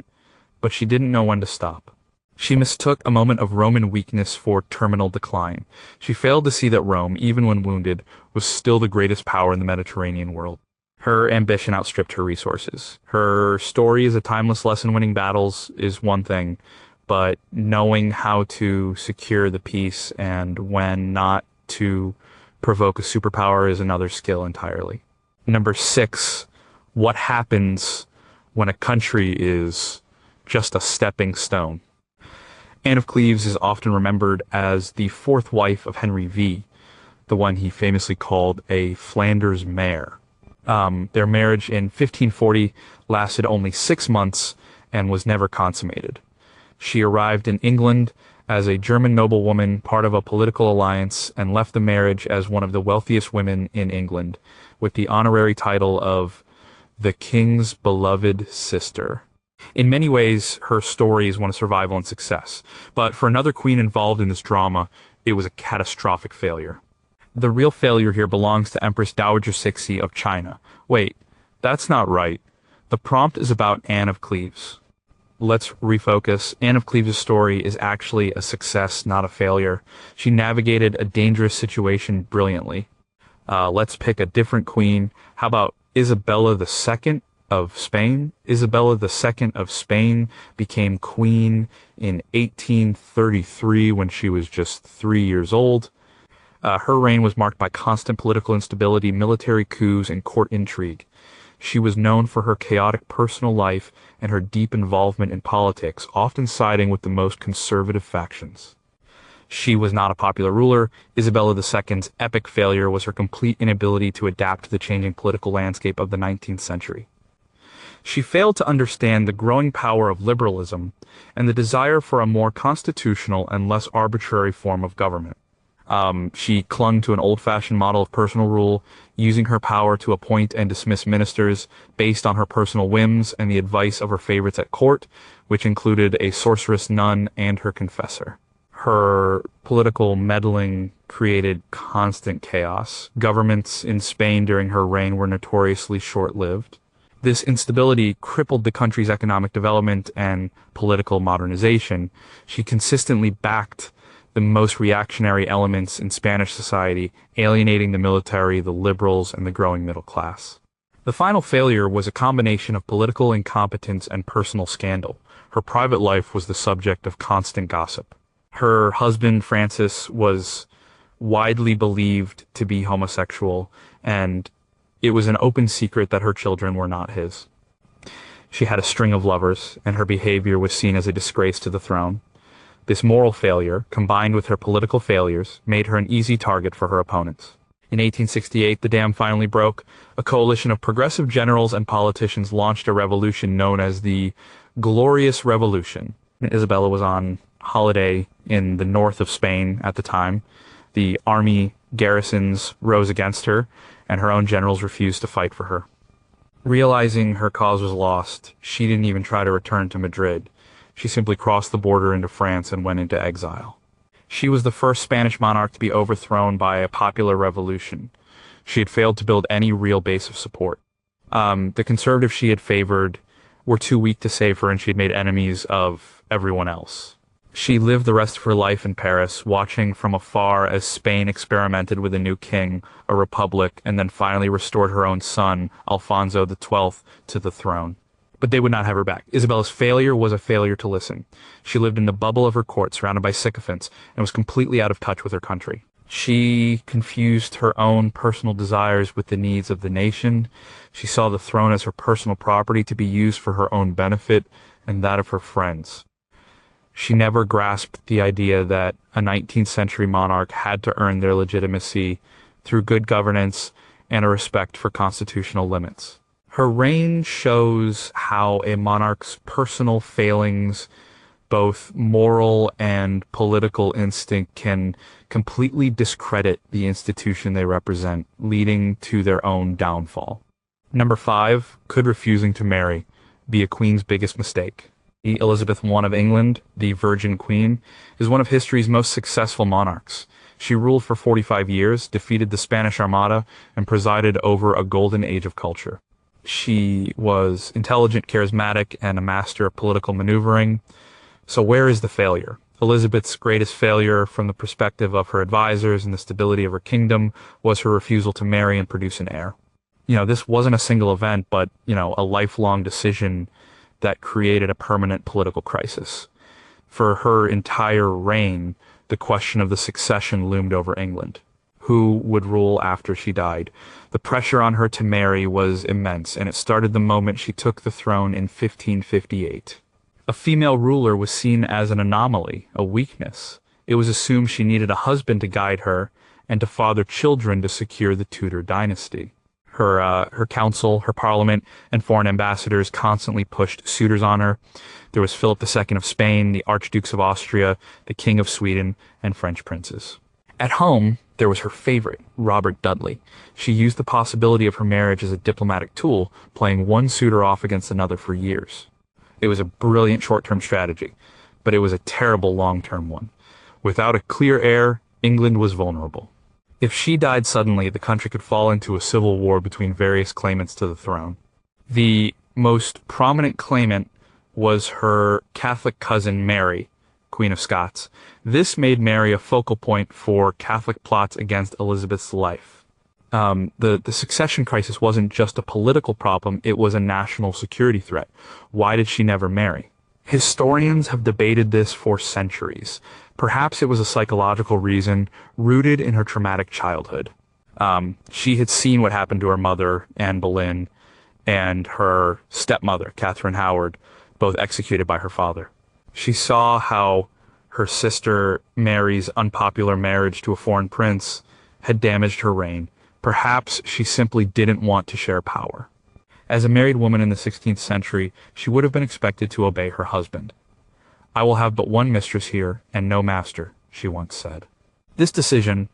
but she didn't know when to stop. She mistook a moment of Roman weakness for terminal decline. She failed to see that Rome, even when wounded, was still the greatest power in the Mediterranean world. Her ambition outstripped her resources. Her story as a timeless lesson winning battles is one thing, but knowing how to secure the peace and when not to provoke a superpower is another skill entirely. Number 6, what happens when a country is just a stepping stone? Anne of Cleves is often remembered as the fourth wife of Henry V, the one he famously called a Flanders mare. Their marriage in 1540 lasted only 6 months and was never consummated. She arrived in England as a German noblewoman, part of a political alliance, and left the marriage as one of the wealthiest women in England, with the honorary title of the King's beloved sister. In many ways, her story is one of survival and success, but for another queen involved in this drama, it was a catastrophic failure. The real failure here belongs to Empress Dowager Cixi of China. Wait, that's not right. The prompt is about Anne of Cleves. Let's refocus. Anne of Cleves' story is actually a success, not a failure. She navigated a dangerous situation brilliantly. Let's pick a different queen. How about Isabella II of Spain? Isabella II of Spain became queen in 1833 when she was just 3 years old. Her reign was marked by constant political instability, military coups, and court intrigue. She was known for her chaotic personal life and her deep involvement in politics, often siding with the most conservative factions. She was not a popular ruler. Isabella II's epic failure was her complete inability to adapt to the changing political landscape of the 19th century. She failed to understand the growing power of liberalism and the desire for a more constitutional and less arbitrary form of government. She clung to an old-fashioned model of personal rule, using her power to appoint and dismiss ministers based on her personal whims and the advice of her favorites at court, which included a sorceress nun and her confessor. Her political meddling created constant chaos. Governments in Spain during her reign were notoriously short-lived. This instability crippled the country's economic development and political modernization. She consistently backed the most reactionary elements in Spanish society, alienating the military, the liberals, and the growing middle class. The final failure was a combination of political incompetence and personal scandal. Her private life was the subject of constant gossip. Her husband, Francis, was widely believed to be homosexual, and it was an open secret that her children were not his. She had a string of lovers, and her behavior was seen as a disgrace to the throne. This moral failure, combined with her political failures, made her an easy target for her opponents. In 1868, the dam finally broke. A coalition of progressive generals and politicians launched a revolution known as the Glorious Revolution. Isabella was on holiday in the north of Spain at the time. The army garrisons rose against her, and her own generals refused to fight for her. Realizing her cause was lost, she didn't even try to return to Madrid. She simply crossed the border into France and went into exile. She was the first Spanish monarch to be overthrown by a popular revolution. She had failed to build any real base of support. The conservatives she had favored were too weak to save her, and she had made enemies of everyone else. She lived the rest of her life in Paris, watching from afar as Spain experimented with a new king, a republic, and then finally restored her own son, Alfonso XII, to the throne. But they would not have her back. Isabella's failure was a failure to listen. She lived in the bubble of her court, surrounded by sycophants, and was completely out of touch with her country. She confused her own personal desires with the needs of the nation. She saw the throne as her personal property to be used for her own benefit and that of her friends. She never grasped the idea that a 19th century monarch had to earn their legitimacy through good governance and a respect for constitutional limits. Her reign shows how a monarch's personal failings, both moral and political instinct, can completely discredit the institution they represent, leading to their own downfall. Number 5, could refusing to marry be a queen's biggest mistake? Elizabeth I of England, the Virgin Queen, is one of history's most successful monarchs. She ruled for 45 years, defeated the Spanish Armada, and presided over a golden age of culture. She was intelligent, charismatic, and a master of political maneuvering. So where is the failure? Elizabeth's greatest failure from the perspective of her advisors and the stability of her kingdom was her refusal to marry and produce an heir. This wasn't a single event, but, a lifelong decision that created a permanent political crisis. For her entire reign, the question of the succession loomed over England. Who would rule after she died? The pressure on her to marry was immense, and it started the moment she took the throne in 1558. A female ruler was seen as an anomaly, a weakness. It was assumed she needed a husband to guide her and to father children to secure the Tudor dynasty. Her council, her parliament, and foreign ambassadors constantly pushed suitors on her. There was Philip II of Spain, the Archdukes of Austria, the King of Sweden, and French princes. At home, there was her favorite, Robert Dudley. She used the possibility of her marriage as a diplomatic tool, playing one suitor off against another for years. It was a brilliant short-term strategy, but it was a terrible long-term one. Without a clear heir, England was vulnerable. If she died suddenly, the country could fall into a civil war between various claimants to the throne. The most prominent claimant was her Catholic cousin Mary, Queen of Scots. This made Mary a focal point for Catholic plots against Elizabeth's life. The succession crisis wasn't just a political problem, it was a national security threat. Why did she never marry? Historians have debated this for centuries. Perhaps it was a psychological reason rooted in her traumatic childhood. She had seen what happened to her mother, Anne Boleyn, and her stepmother, Catherine Howard, both executed by her father. She saw how her sister Mary's unpopular marriage to a foreign prince had damaged her reign. Perhaps she simply didn't want to share power. As a married woman in the 16th century, she would have been expected to obey her husband. "I will have but one mistress here, and no master," she once said. This decision,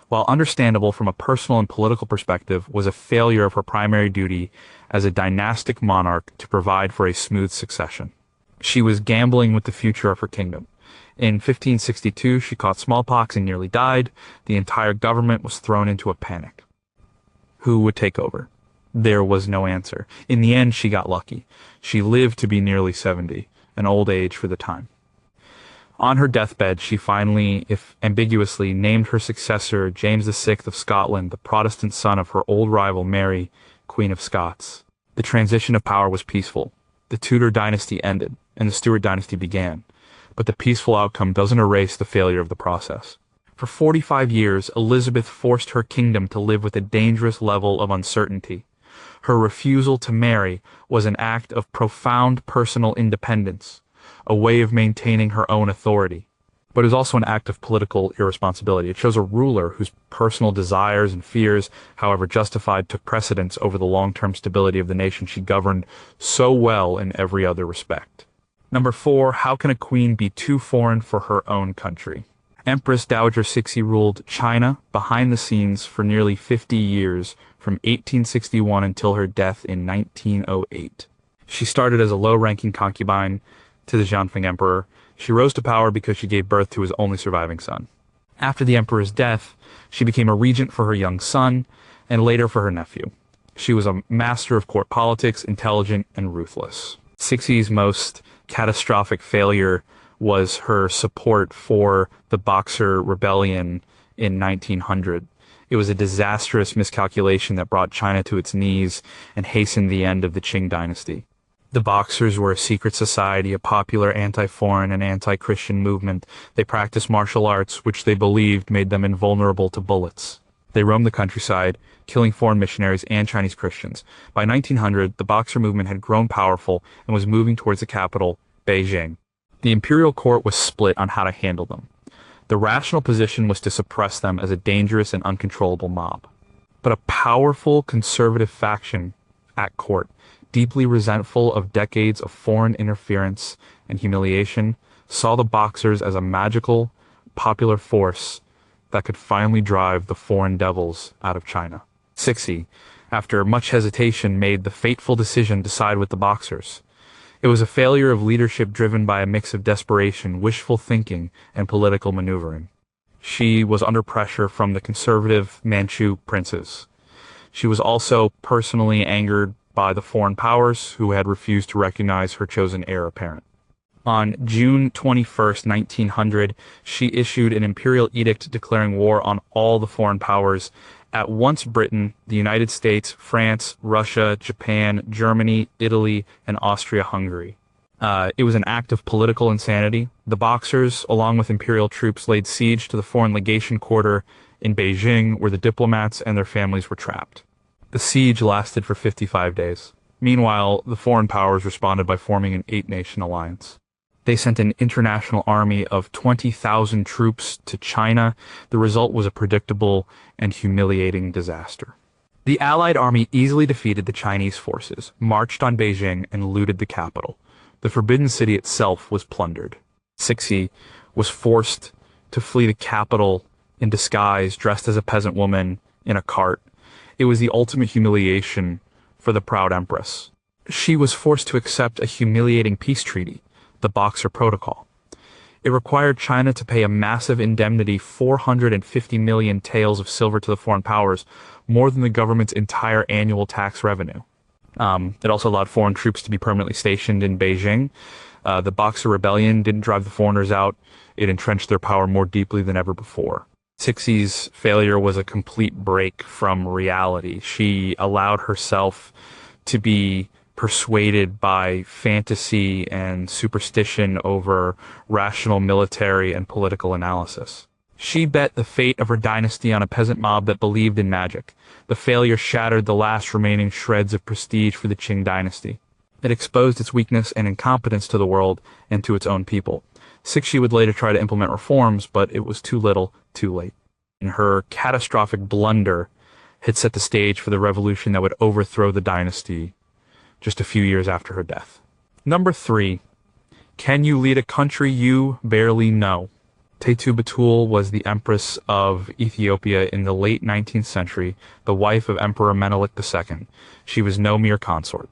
while understandable from a personal and political perspective, was a failure of her primary duty as a dynastic monarch to provide for a smooth succession. She was gambling with the future of her kingdom. In 1562, she caught smallpox and nearly died. The entire government was thrown into a panic. Who would take over? There was no answer. In the end, she got lucky. She lived to be nearly 70, an old age for the time. On her deathbed, she finally, if ambiguously, named her successor James VI of Scotland, the Protestant son of her old rival Mary, Queen of Scots. The transition of power was peaceful. The Tudor dynasty ended, and the Stuart dynasty began. But the peaceful outcome doesn't erase the failure of the process. For 45 years, Elizabeth forced her kingdom to live with a dangerous level of uncertainty. Her refusal to marry was an act of profound personal independence, a way of maintaining her own authority. But it was also an act of political irresponsibility. It shows a ruler whose personal desires and fears, however justified, took precedence over the long-term stability of the nation she governed so well in every other respect. Number 4, how can a queen be too foreign for her own country? Empress Dowager Cixi ruled China behind the scenes for nearly 50 years, from 1861 until her death in 1908. She started as a low-ranking concubine to the Xianfeng Emperor. She rose to power because she gave birth to his only surviving son. After the emperor's death, she became a regent for her young son, and later for her nephew. She was a master of court politics, intelligent and ruthless. Cixi's most catastrophic failure was her support for the Boxer Rebellion in 1900. It was a disastrous miscalculation that brought China to its knees and hastened the end of the Qing dynasty. The Boxers were a secret society, a popular anti-foreign and anti-Christian movement. They practiced martial arts, which they believed made them invulnerable to bullets. They roamed the countryside, killing foreign missionaries and Chinese Christians. By 1900, the Boxer movement had grown powerful and was moving towards the capital, Beijing. The imperial court was split on how to handle them. The rational position was to suppress them as a dangerous and uncontrollable mob. But a powerful conservative faction at court, deeply resentful of decades of foreign interference and humiliation, saw the Boxers as a magical, popular force that could finally drive the foreign devils out of China. Cixi, after much hesitation, made the fateful decision to side with the Boxers. It was a failure of leadership driven by a mix of desperation, wishful thinking, and political maneuvering. She was under pressure from the conservative Manchu princes. She was also personally angered by the foreign powers who had refused to recognize her chosen heir apparent. On June 21st, 1900, she issued an imperial edict declaring war on all the foreign powers, at once Britain, the United States, France, Russia, Japan, Germany, Italy, and Austria-Hungary. It was an act of political insanity. The Boxers, along with imperial troops, laid siege to the foreign legation quarter in Beijing, where the diplomats and their families were trapped. The siege lasted for 55 days. Meanwhile, the foreign powers responded by forming an 8-nation alliance. They sent an international army of 20,000 troops to China. The result was a predictable and humiliating disaster. The Allied army easily defeated the Chinese forces, marched on Beijing, and looted the capital. The Forbidden City itself was plundered. Cixi was forced to flee the capital in disguise, dressed as a peasant woman in a cart. It was the ultimate humiliation for the proud empress. She was forced to accept a humiliating peace treaty, the Boxer Protocol. It required China to pay a massive indemnity, 450 million taels of silver to the foreign powers, more than the government's entire annual tax revenue. It also allowed foreign troops to be permanently stationed in Beijing. The Boxer Rebellion didn't drive the foreigners out. It entrenched their power more deeply than ever before. Cixi's failure was a complete break from reality. She allowed herself to be persuaded by fantasy and superstition over rational military and political analysis. She bet the fate of her dynasty on a peasant mob that believed in magic. The failure shattered the last remaining shreds of prestige for the Qing dynasty. It exposed its weakness and incompetence to the world and to its own people. Cixi would later try to implement reforms, but it was too little, too late. And her catastrophic blunder had set the stage for the revolution that would overthrow the dynasty just a few years after her death. Number 3. Can you lead a country you barely know? Tetu Batul was the Empress of Ethiopia in the late 19th century, the wife of Emperor Menelik II. She was no mere consort.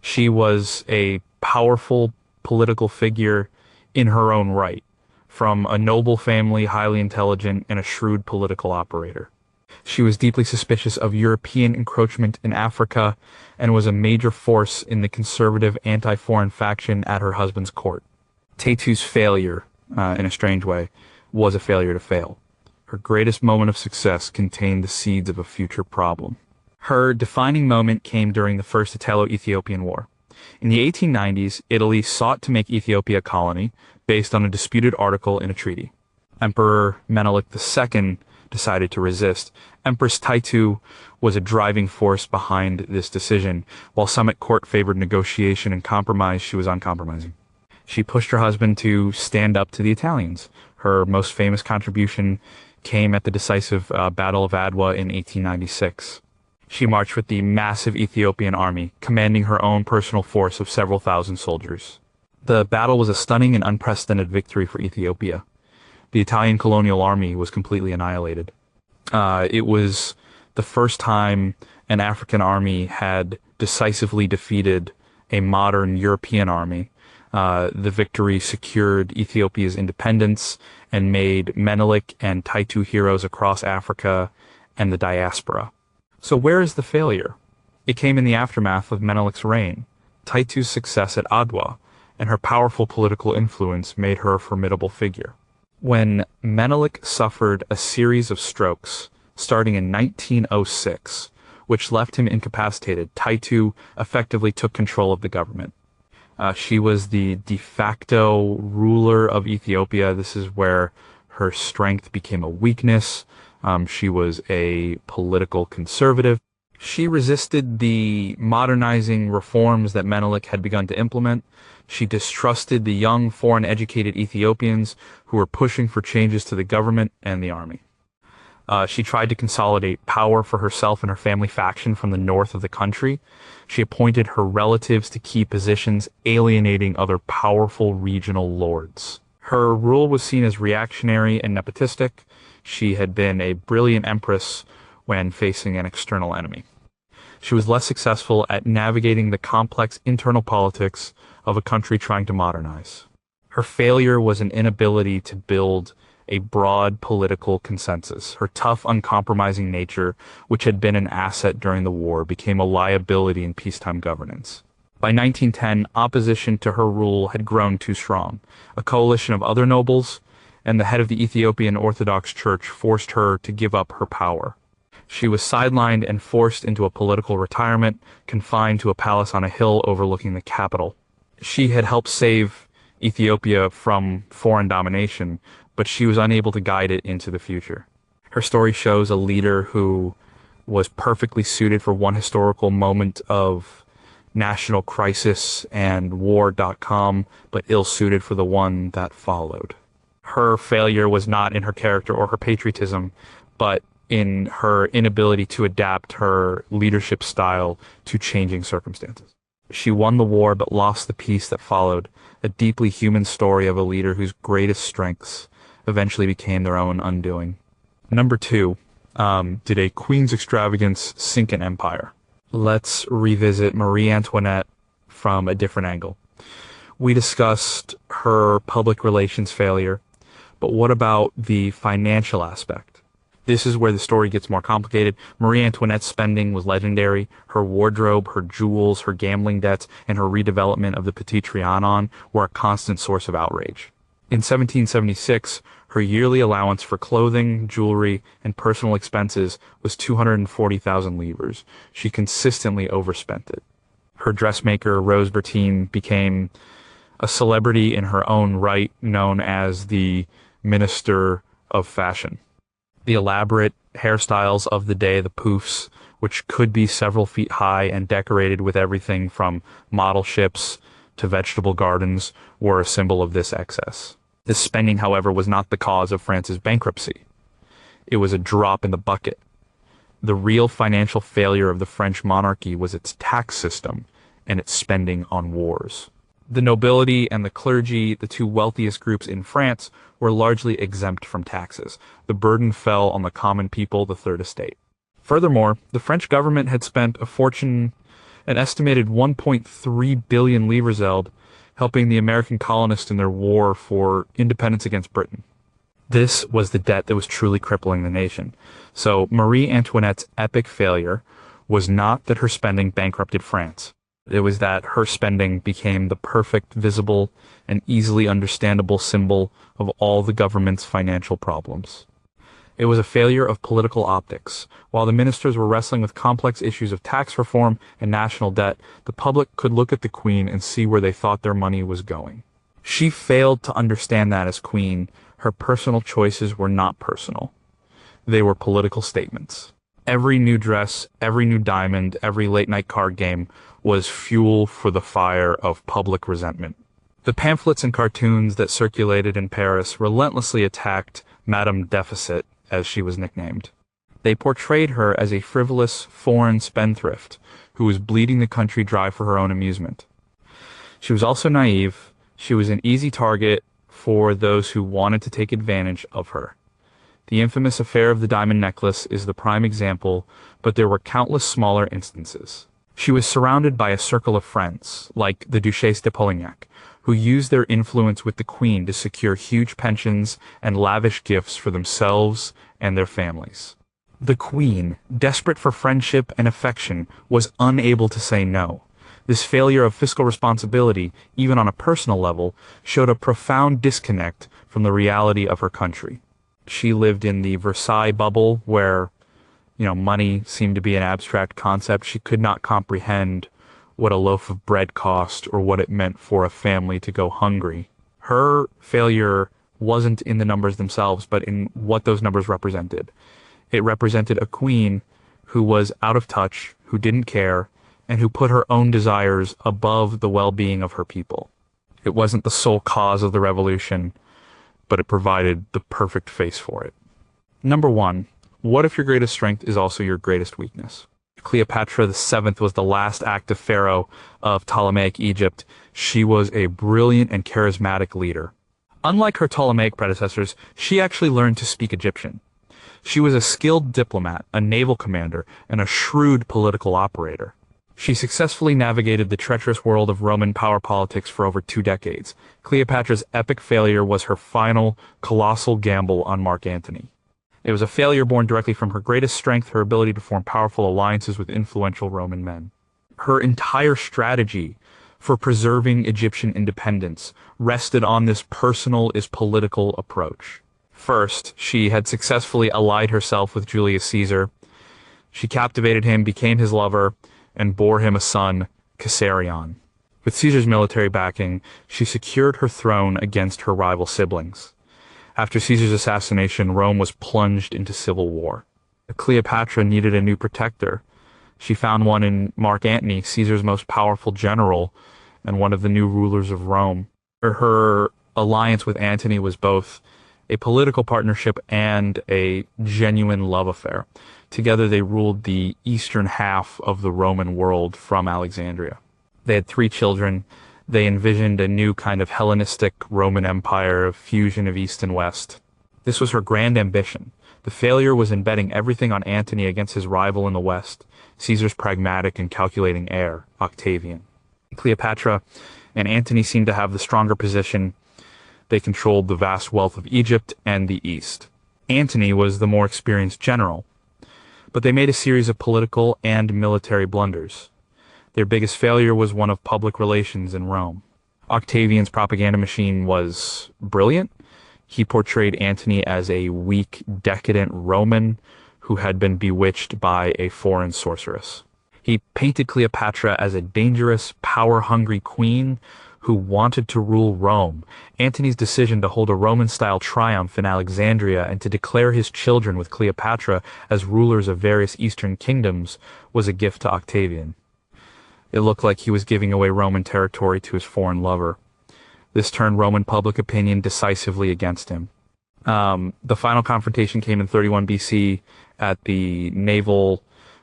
She was a powerful political figure in her own right, from a noble family, highly intelligent, and a shrewd political operator. She was deeply suspicious of European encroachment in Africa and was a major force in the conservative anti-foreign faction at her husband's court. Tetu's failure, in a strange way, was a failure to fail. Her greatest moment of success contained the seeds of a future problem. Her defining moment came during the First Italo-Ethiopian War. In the 1890s, Italy sought to make Ethiopia a colony based on a disputed article in a treaty. Emperor Menelik II decided to resist. Empress Taitu was a driving force behind this decision. While some at court favored negotiation and compromise, she was uncompromising. She pushed her husband to stand up to the Italians. Her most famous contribution came at the decisive Battle of Adwa in 1896. She marched with the massive Ethiopian army, commanding her own personal force of several thousand soldiers. The battle was a stunning and unprecedented victory for Ethiopia. The Italian colonial army was completely annihilated. It was the first time an African army had decisively defeated a modern European army. The victory secured Ethiopia's independence and made Menelik and Taitu heroes across Africa and the diaspora. So where is the failure? It came in the aftermath of Menelik's reign. Taitu's success at Adwa and her powerful political influence made her a formidable figure. When Menelik suffered a series of strokes starting in 1906, which left him incapacitated, Taitu effectively took control of the government. She was the de facto ruler of Ethiopia. This is where her strength became a weakness. She was a political conservative. She resisted the modernizing reforms that Menelik had begun to implement. She distrusted the young, foreign-educated Ethiopians who were pushing for changes to the government and the army. She tried to consolidate power for herself and her family faction from the north of the country. She appointed her relatives to key positions, alienating other powerful regional lords. Her rule was seen as reactionary and nepotistic. She had been a brilliant empress when facing an external enemy. She was less successful at navigating the complex internal politics of a country trying to modernize. Her failure was an inability to build a broad political consensus. Her tough, uncompromising nature, which had been an asset during the war, became a liability in peacetime governance. By 1910, opposition to her rule had grown too strong. A coalition of other nobles and the head of the Ethiopian Orthodox Church forced her to give up her power. She was sidelined and forced into a political retirement, confined to a palace on a hill overlooking the capital. She had helped save Ethiopia from foreign domination, but she was unable to guide it into the future. Her story shows a leader who was perfectly suited for one historical moment of national crisis and war.com, but ill-suited for the one that followed. Her failure was not in her character or her patriotism, but in her inability to adapt her leadership style to changing circumstances. She won the war but lost the peace that followed, a deeply human story of a leader whose greatest strengths eventually became their own undoing. Number 2, did a queen's extravagance sink an empire? Let's revisit Marie Antoinette from a different angle. We discussed her public relations failure, but what about the financial aspect? This is where the story gets more complicated. Marie Antoinette's spending was legendary. Her wardrobe, her jewels, her gambling debts, and her redevelopment of the Petit Trianon were a constant source of outrage. In 1776, her yearly allowance for clothing, jewelry, and personal expenses was 240,000 livres. She consistently overspent it. Her dressmaker, Rose Bertin, became a celebrity in her own right, known as the Minister of Fashion. The elaborate hairstyles of the day, the poufs, which could be several feet high and decorated with everything from model ships to vegetable gardens, were a symbol of this excess. This spending, however, was not the cause of France's bankruptcy. It was a drop in the bucket. The real financial failure of the French monarchy was its tax system and its spending on wars. The nobility and the clergy, the two wealthiest groups in France, were largely exempt from taxes. The burden fell on the common people, the Third Estate. Furthermore, the French government had spent a fortune, an estimated 1.3 billion livres, helping the American colonists in their war for independence against Britain. This was the debt that was truly crippling the nation. So Marie Antoinette's epic failure was not that her spending bankrupted France. It was that her spending became the perfect, visible, and easily understandable symbol of all the government's financial problems. It was a failure of political optics. While the ministers were wrestling with complex issues of tax reform and national debt, the public could look at the Queen and see where they thought their money was going. She failed to understand that as Queen. Her personal choices were not personal. They were political statements. Every new dress, every new diamond, every late-night card game was fuel for the fire of public resentment. The pamphlets and cartoons that circulated in Paris relentlessly attacked Madame Deficit, as she was nicknamed. They portrayed her as a frivolous, foreign spendthrift who was bleeding the country dry for her own amusement. She was also naive. She was an easy target for those who wanted to take advantage of her. The infamous affair of the diamond necklace is the prime example, but there were countless smaller instances. She was surrounded by a circle of friends, like the Duchesse de Polignac, who used their influence with the Queen to secure huge pensions and lavish gifts for themselves and their families. The Queen, desperate for friendship and affection, was unable to say no. This failure of fiscal responsibility, even on a personal level, showed a profound disconnect from the reality of her country. She lived in the Versailles bubble where, money seemed to be an abstract concept. She could not comprehend what a loaf of bread cost or what it meant for a family to go hungry. Her failure wasn't in the numbers themselves, but in what those numbers represented. It represented a queen who was out of touch, who didn't care, and who put her own desires above the well-being of her people. It wasn't the sole cause of the revolution, but it provided the perfect face for it. Number 1. What if your greatest strength is also your greatest weakness? Cleopatra VII was the last active pharaoh of Ptolemaic Egypt. She was a brilliant and charismatic leader. Unlike her Ptolemaic predecessors, she actually learned to speak Egyptian. She was a skilled diplomat, a naval commander, and a shrewd political operator. She successfully navigated the treacherous world of Roman power politics for over 2 decades. Cleopatra's epic failure was her final, colossal gamble on Mark Antony. It was a failure born directly from her greatest strength, her ability to form powerful alliances with influential Roman men. Her entire strategy for preserving Egyptian independence rested on this personal is political approach. First, she had successfully allied herself with Julius Caesar. She captivated him, became his lover, and bore him a son, Caesarion. With Caesar's military backing, she secured her throne against her rival siblings. After Caesar's assassination, Rome was plunged into civil war. Cleopatra needed a new protector. She found one in Mark Antony, Caesar's most powerful general, and one of the new rulers of Rome. Her alliance with Antony was both a political partnership and a genuine love affair. Together they ruled the eastern half of the Roman world from Alexandria. They had 3 children. They envisioned a new kind of Hellenistic Roman Empire, a fusion of East and West. This was her grand ambition. The failure was in betting everything on Antony against his rival in the West, Caesar's pragmatic and calculating heir, Octavian. Cleopatra and Antony seemed to have the stronger position. They controlled the vast wealth of Egypt and the East. Antony was the more experienced general, but they made a series of political and military blunders. Their biggest failure was one of public relations in Rome. Octavian's propaganda machine was brilliant. He portrayed Antony as a weak, decadent Roman who had been bewitched by a foreign sorceress. He painted Cleopatra as a dangerous, power-hungry queen who wanted to rule Rome. Antony's decision to hold a Roman-style triumph in Alexandria and to declare his children with Cleopatra as rulers of various eastern kingdoms was a gift to Octavian. It looked like he was giving away Roman territory to his foreign lover. This turned Roman public opinion decisively against him. The final confrontation came in 31 BC at the naval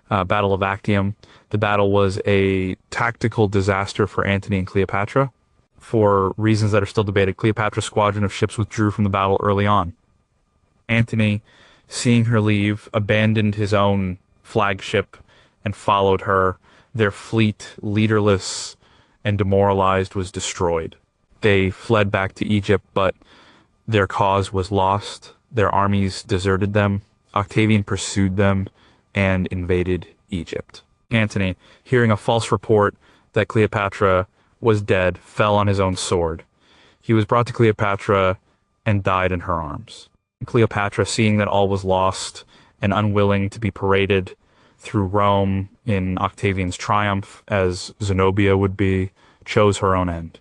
Battle of Actium. The battle was a tactical disaster for Antony and Cleopatra. For reasons that are still debated, Cleopatra's squadron of ships withdrew from the battle early on. Antony, seeing her leave, abandoned his own flagship and followed her. Their fleet, leaderless and demoralized, was destroyed. They fled back to Egypt, but their cause was lost. Their armies deserted them. Octavian pursued them and invaded Egypt. Antony, hearing a false report that Cleopatra was dead, fell on his own sword. He was brought to Cleopatra and died in her arms. Cleopatra, seeing that all was lost and unwilling to be paraded through Rome in Octavian's triumph, as Zenobia would be, chose her own end.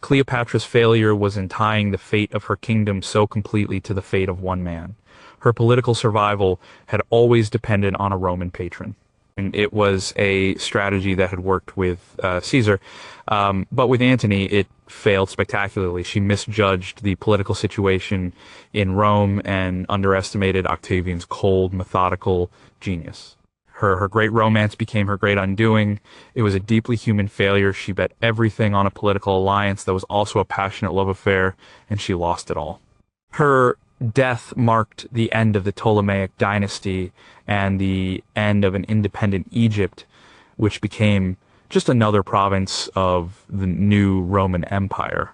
Cleopatra's failure was in tying the fate of her kingdom so completely to the fate of one man. Her political survival had always depended on a Roman patron. And it was a strategy that had worked with Caesar, but with Antony, it failed spectacularly. She misjudged the political situation in Rome and underestimated Octavian's cold, methodical genius. Her great romance became her great undoing. It was a deeply human failure. She bet everything on a political alliance that was also a passionate love affair, and she lost it all. Her death marked the end of the Ptolemaic dynasty and the end of an independent Egypt, which became just another province of the new Roman Empire.